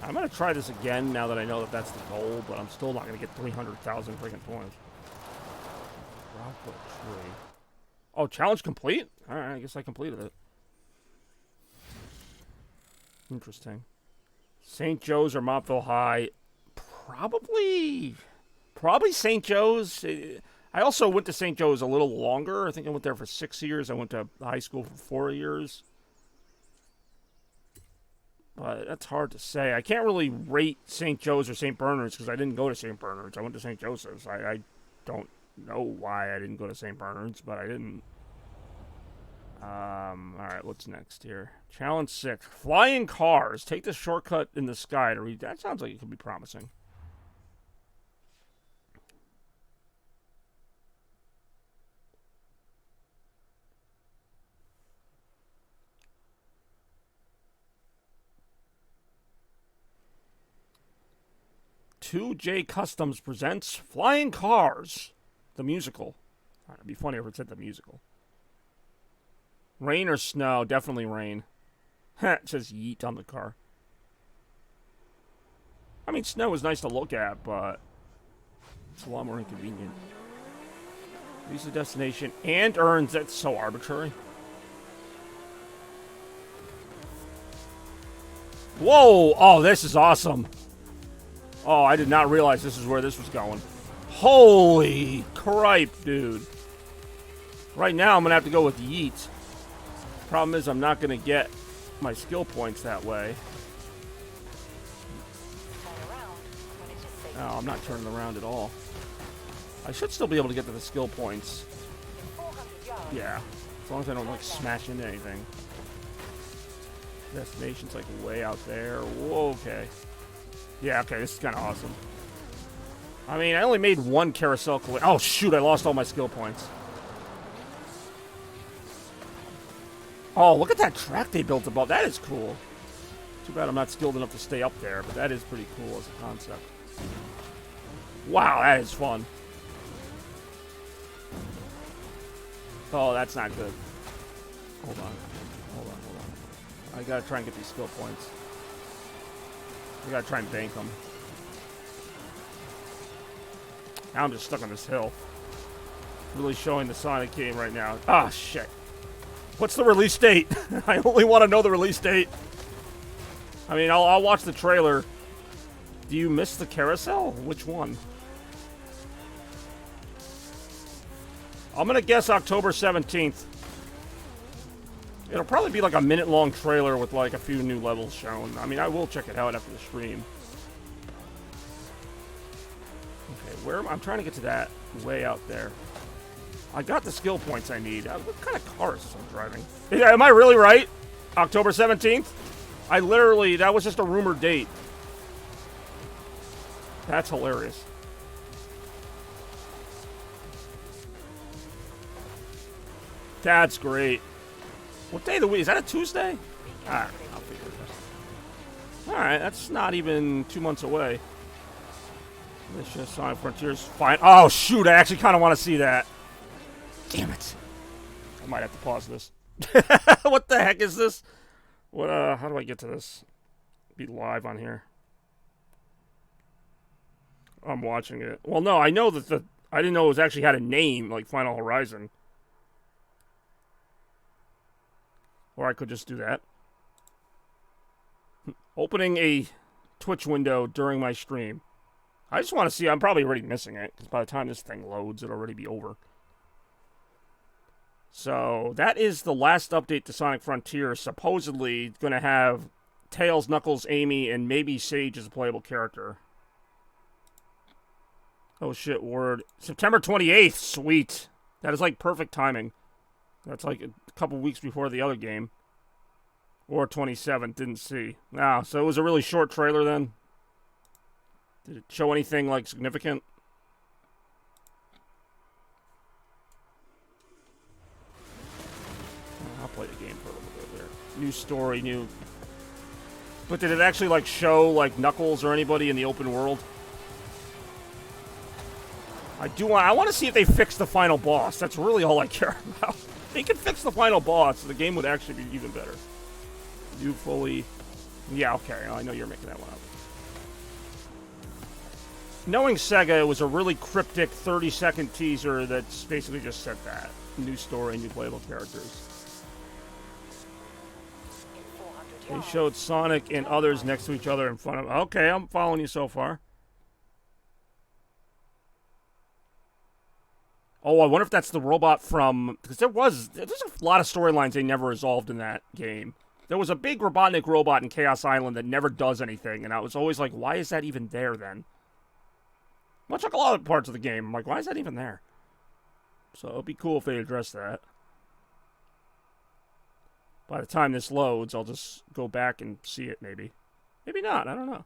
S2: I'm going to try this again now that I know that that's the goal, but I'm still not going to get 300,000 freaking points. Rockwood tree. Oh, challenge complete? Alright, I guess I completed it. Interesting. St. Joe's or Montville High? Probably St. Joe's. I also went to St. Joe's a little longer. I think I went there for 6 years. I went to high school for 4 years. But that's hard to say. I can't really rate St. Joe's or St. Bernard's because I didn't go to St. Bernard's. I went to St. Joseph's. I don't know why I didn't go to St. Bernard's, but I didn't. Alright, what's next here? Challenge 6. Flying cars. Take the shortcut in the sky to read. That sounds like it could be promising. Two J Customs presents Flying Cars, the musical. It'd be funny if it said the musical. Rain or snow? Definitely rain. It says yeet on the car. I mean, snow is nice to look at, but It's a lot more inconvenient. Reach the destination and earns. That's so arbitrary. Whoa! Oh, this is awesome. Oh, I did not realize this is where this was going. Holy cripe, dude. Right now, I'm going to have to go with Yeet. Problem is, I'm not going to get my skill points that way. Oh, I'm not turning around at all. I should still be able to get to the skill points. Yeah, as long as I don't, like, smash into anything. Destination's, like, way out there. Whoa, okay. Yeah, okay, this is kind of awesome. I mean, I only made one carousel collision. Oh, shoot, I lost all my skill points. Oh, look at that track they built above. That is cool. Too bad I'm not skilled enough to stay up there, but that is pretty cool as a concept. Wow, that is fun. Oh, that's not good. Hold on. I gotta try and get these skill points. I gotta try and bank them. Now I'm just stuck on this hill. Really showing the Sonic game right now. Ah, shit. What's the release date? I only want to know the release date. I mean, I'll watch the trailer. Do you miss the carousel? Which one? I'm gonna guess October 17th. It'll probably be like a minute-long trailer with like a few new levels shown. I mean, I will check it out after the stream. Okay, where am I? I'm trying to get to that way out there. I got the skill points I need. What kind of cars am I driving? Am I really right? October 17th? I literally, that was just a rumored date. That's hilarious. That's great. What day of the week? Is that a Tuesday? Alright, I'll figure it out. Alright, that's not even 2 months away. Mission Sonic Frontiers fine. Oh, shoot, I actually kind of want to see that. Damn it. I might have to pause this. What the heck is this? What, how do I get to this? Be live on here. I'm watching it. Well, no, I know that I didn't know it was actually had a name, like Final Horizon. Or I could just do that. Opening a Twitch window during my stream. I just want to see. I'm probably already missing it, because by the time this thing loads, it'll already be over. So, that is the last update to Sonic Frontier. Supposedly going to have Tails, Knuckles, Amy, and maybe Sage as a playable character. Oh shit, word. September 28th! Sweet. That is like perfect timing. That's like a couple weeks before the other game. Or 27th, didn't see. Ah, so it was a really short trailer then? Did it show anything, like, significant? I'll play the game for a little bit there. New story, new... But did it actually, like, show, like, Knuckles or anybody in the open world? I want to see if they fix the final boss. That's really all I care about. If they could fix the final boss, the game would actually be even better. You fully... Yeah, okay. I know you're making that one up. Knowing Sega, it was a really cryptic 30-second teaser that's basically just said that. New story, new playable characters. They showed Sonic and others next to each other in front of... Okay, I'm following you so far. Oh, I wonder if that's the robot from... Because there's a lot of storylines they never resolved in that game. There was a big Robotnik robot in Chaos Island that never does anything, and I was always like, why is that even there then? Much like a lot of parts of the game. I'm like, why is that even there? So it'd be cool if they address that. By the time this loads, I'll just go back and see it, maybe. Maybe not, I don't know.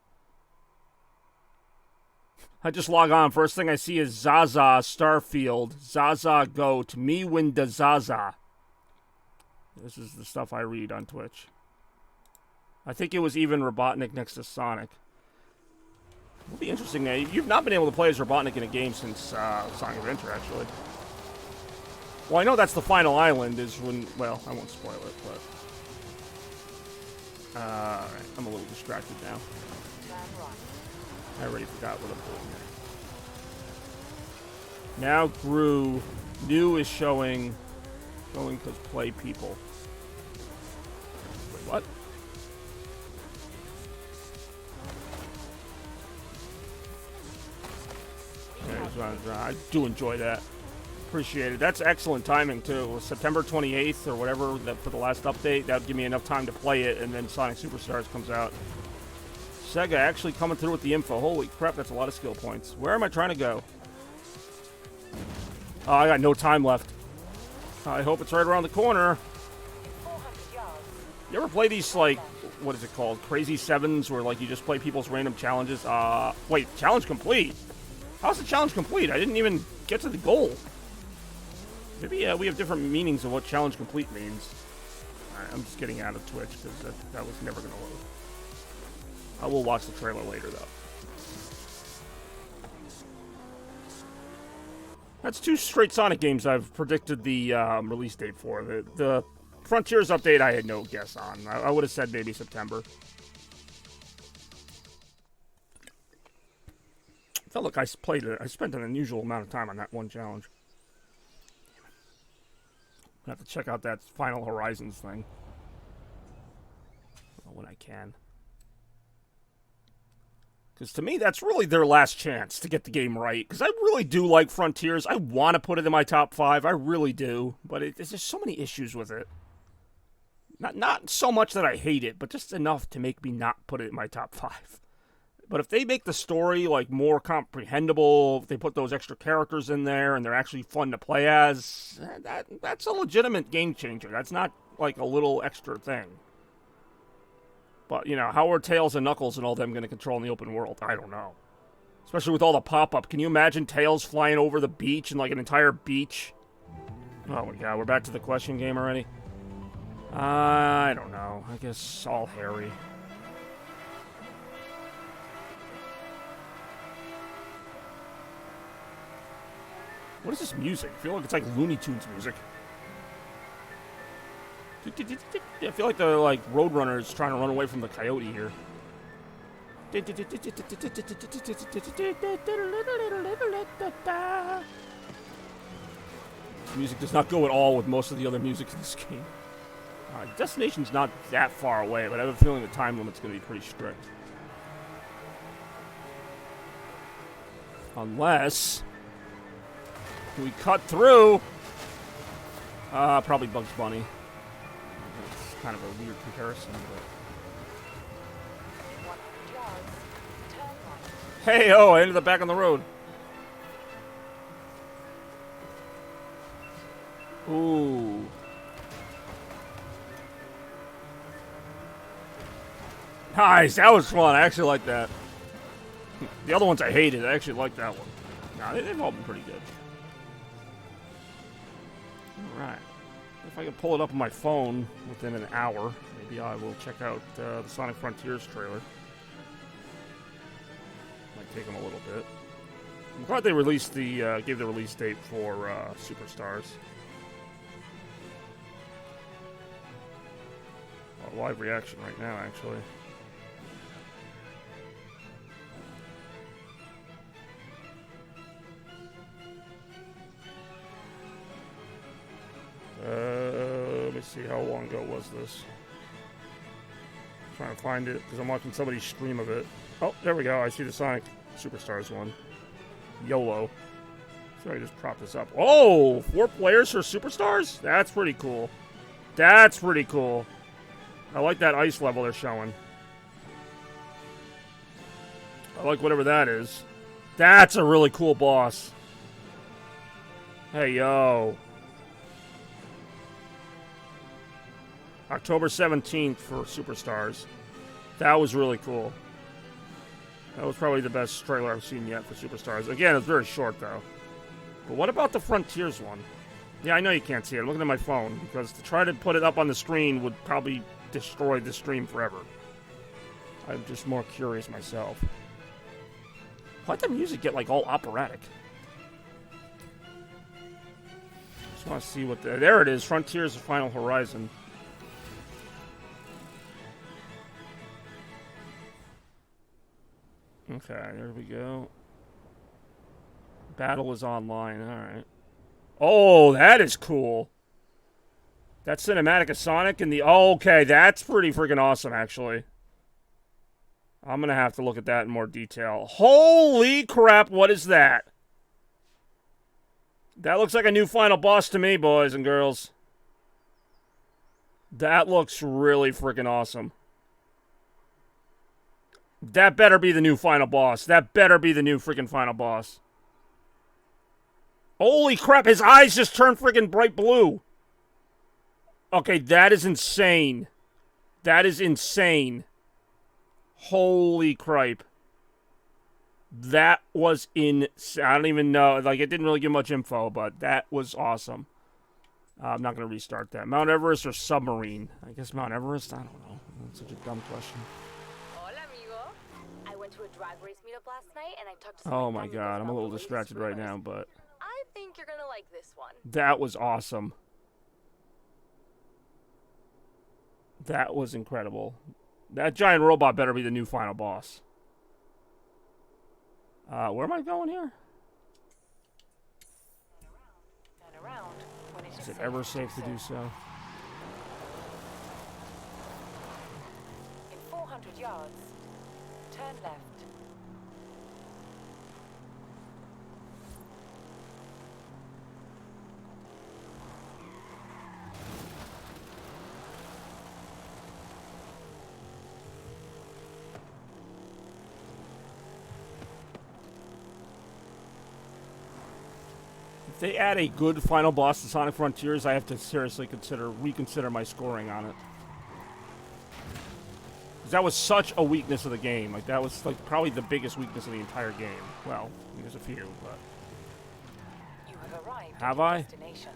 S2: I just log on. First thing I see is Zaza, Starfield, Zaza Goat, Me Win da Zaza. This is the stuff I read on Twitch. I think it was even Robotnik next to Sonic. It'll be interesting. You've not been able to play as Robotnik in a game since Sonic Adventure, actually. Well, I know that's the final island is when... Well, I won't spoil it, but... Alright, I'm a little distracted now. I already forgot what I'm doing here. Now grew. New is showing because play people. Wait, what? I do enjoy that. Appreciate it. That's excellent timing, too. It was September 28th or whatever for the last update. That would give me enough time to play it, and then Sonic Superstars comes out. Sega actually coming through with the info. Holy crap, that's a lot of skill points. Where am I trying to go? Oh, I got no time left. I hope it's right around the corner.
S3: 400 yards.
S2: You ever play these, like, what is it called? Crazy Sevens, where, like, you just play people's random challenges? Wait, challenge complete? How's the challenge complete? I didn't even get to the goal. Maybe we have different meanings of what challenge complete means. Alright, I'm just getting out of Twitch, because that was never going to load. I will watch the trailer later, though. That's 2 straight Sonic games I've predicted the release date for. The Frontiers update I had no guess on. I would have said maybe September. I felt like I spent an unusual amount of time on that one challenge. I have to check out that Final Horizons thing. When I can. Because to me, that's really their last chance to get the game right. Because I really do like Frontiers. I want to put it in my top 5. I really do. But there's just so many issues with it. Not so much that I hate it, but just enough to make me not put it in my top 5. But if they make the story like more comprehensible, if they put those extra characters in there and they're actually fun to play as, that's a legitimate game changer. That's not like a little extra thing. But, you know, how are Tails and Knuckles and all them going to control in the open world? I don't know. Especially with all the pop-up. Can you imagine Tails flying over the beach and like an entire beach? Oh my god, we're back to the question game already? I don't know. I guess all hairy. What is this music? I feel like it's like Looney Tunes music. I feel like the Roadrunner is trying to run away from the coyote here. Music does not go at all with most of the other music in this game. Destination's not that far away, but I have a feeling the time limit's going to be pretty strict. Unless we cut through. Probably Bugs Bunny. It's kind of a weird comparison, but.
S3: 100 yards. Turn right.
S2: Hey, oh, I ended up back on the road. Ooh. Nice, that was fun. I actually like that. The other ones I hated. I actually like that one. Nah, they've all been pretty good. Alright. If I can pull it up on my phone within an hour, maybe I will check out the Sonic Frontiers trailer. Might take them a little bit. I'm glad they released gave the release date for Superstars. A live reaction right now, actually. Let me see, how long ago was this? Trying to find it, because I'm watching somebody stream of it. Oh, there we go, I see the Sonic Superstars one. YOLO. So I just prop this up. Oh, 4 players for Superstars? That's pretty cool. That's pretty cool. I like that ice level they're showing. I like whatever that is. That's a really cool boss. Hey, yo. October 17th for Superstars. That was really cool. That was probably the best trailer I've seen yet for Superstars. Again, it's very short, though. But what about the Frontiers one? Yeah, I know you can't see it. I'm looking at my phone, because to try to put it up on the screen would probably destroy the stream forever. I'm just more curious myself. Why'd the music get, like, all operatic? Just want to see what the... There it is. Frontiers of Final Horizon. Okay, there we go. Battle is online. All right. Oh, that is cool. That cinematic of Sonic and the... Oh, okay, that's pretty freaking awesome, actually. I'm going to have to look at that in more detail. Holy crap, what is that? That looks like a new final boss to me, boys and girls. That looks really freaking awesome. That better be the new final boss. That better be the new freaking final boss. Holy crap, his eyes just turned freaking bright blue. Okay, that is insane. That is insane. Holy cripe. That was insane. I don't even know. Like, it didn't really give much info, but that was awesome. I'm not going to restart that. Mount Everest or submarine? I guess Mount Everest? I don't know. That's such a dumb question.
S4: Hola, amigo. I went to a drag race meetup last night, and I talked to some
S2: Oh my
S4: amigos
S2: god, I'm a
S4: about
S2: little
S4: the race
S2: distracted right
S4: rumors.
S2: now, but...
S4: I think you're gonna like this one.
S2: That was awesome. That was incredible. That giant robot better be the new final boss. Where am I going here?
S3: Turn around when it
S2: Is it ever safe to do so?
S3: In 400 yards, turn left.
S2: If they add a good final boss to Sonic Frontiers, I have to seriously reconsider my scoring on it. 'Cause that was such a weakness of the game. Like, that was like probably the biggest weakness of the entire game. Well, there's a few, but...
S3: You have arrived
S2: Have
S3: at your
S2: I?
S3: destination.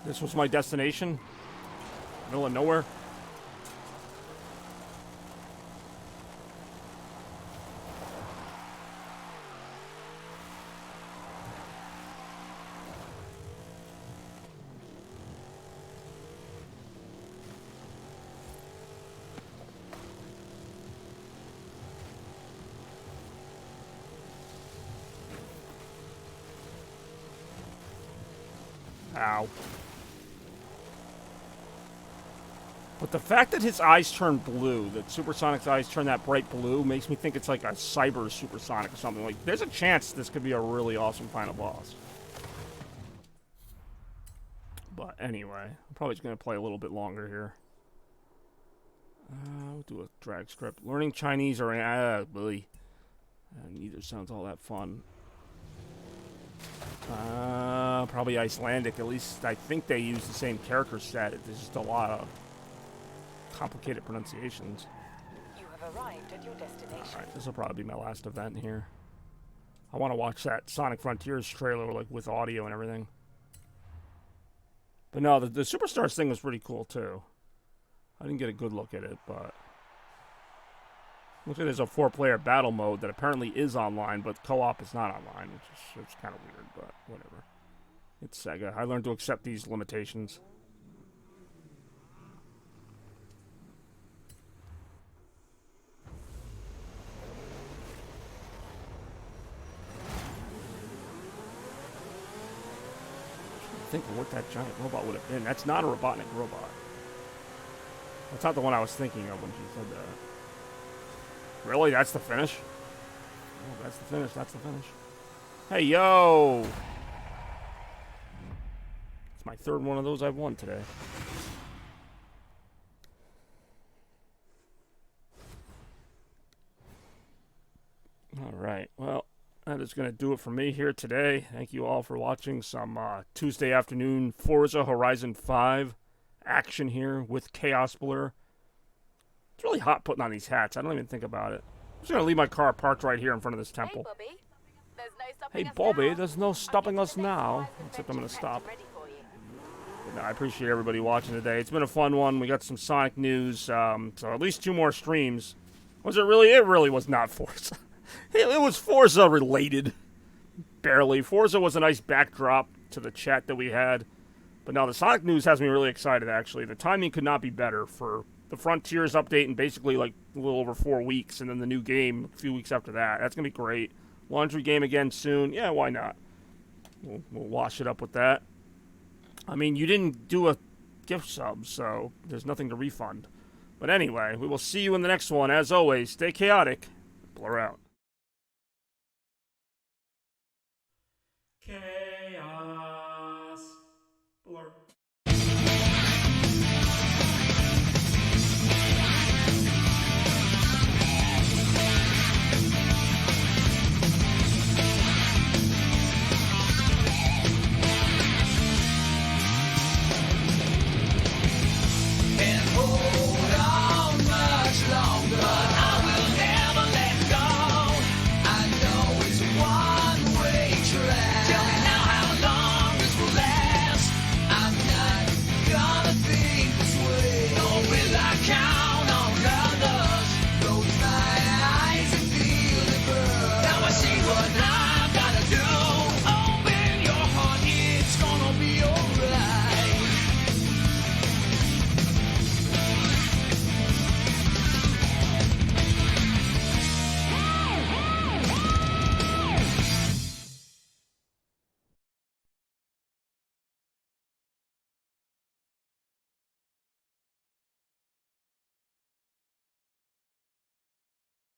S2: This was my destination? Middle of nowhere? Ow. But the fact that his eyes turn blue, that Supersonic's eyes turn that bright blue, makes me think it's like a cyber Supersonic or something. Like, there's a chance this could be a really awesome final boss. But anyway, I'm probably just going to play a little bit longer here. We'll do a drag script. Learning Chinese or... neither sounds all that fun. Probably Icelandic. At least I think they use the same character set. There's just a lot of complicated pronunciations.
S3: You have arrived at your destination.
S2: Alright, this will probably be my last event here. I want to watch that Sonic Frontiers trailer, like, with audio and everything. But no, the Superstars thing was pretty cool, too. I didn't get a good look at it, but... Looks like there's a 4-player battle mode that apparently is online, but co-op is not online, which is it's kind of weird, but whatever. It's Sega. I learned to accept these limitations. Think of what that giant robot would have been. That's not a Robotnik robot. That's not the one I was thinking of when she said that. Really? That's the finish? Oh, that's the finish. That's the finish. Hey, yo! It's my third one of those I've won today. Alright, well, that is going to do it for me here today. Thank you all for watching some Tuesday afternoon Forza Horizon 5 action here with Chaos Blur. It's really hot putting on these hats. I don't even think about it. I'm just going to leave my car parked right here in front of this temple.
S3: Hey, Bobby. There's no stopping
S2: Hey,
S3: us
S2: Bobby,
S3: now.
S2: there's no stopping
S3: I'll
S2: us
S3: get to the next
S2: now.
S3: Horizon
S2: Except I'm going to
S3: Adventure
S2: stop.
S3: ready for you.
S2: But no, I appreciate everybody watching today. It's been a fun one. We got some Sonic news, so at least 2 more streams. Was it really? It really was not Forza. It was Forza related. Barely. Forza was a nice backdrop to the chat that we had. But now the Sonic news has me really excited, actually. The timing could not be better for the Frontiers update in basically like a little over 4 weeks, and then the new game a few weeks after that. That's going to be great. Laundry game again soon. Yeah, why not? We'll wash it up with that. I mean, you didn't do a gift sub, so there's nothing to refund. But anyway, we will see you in the next one. As always, stay chaotic. Blur out.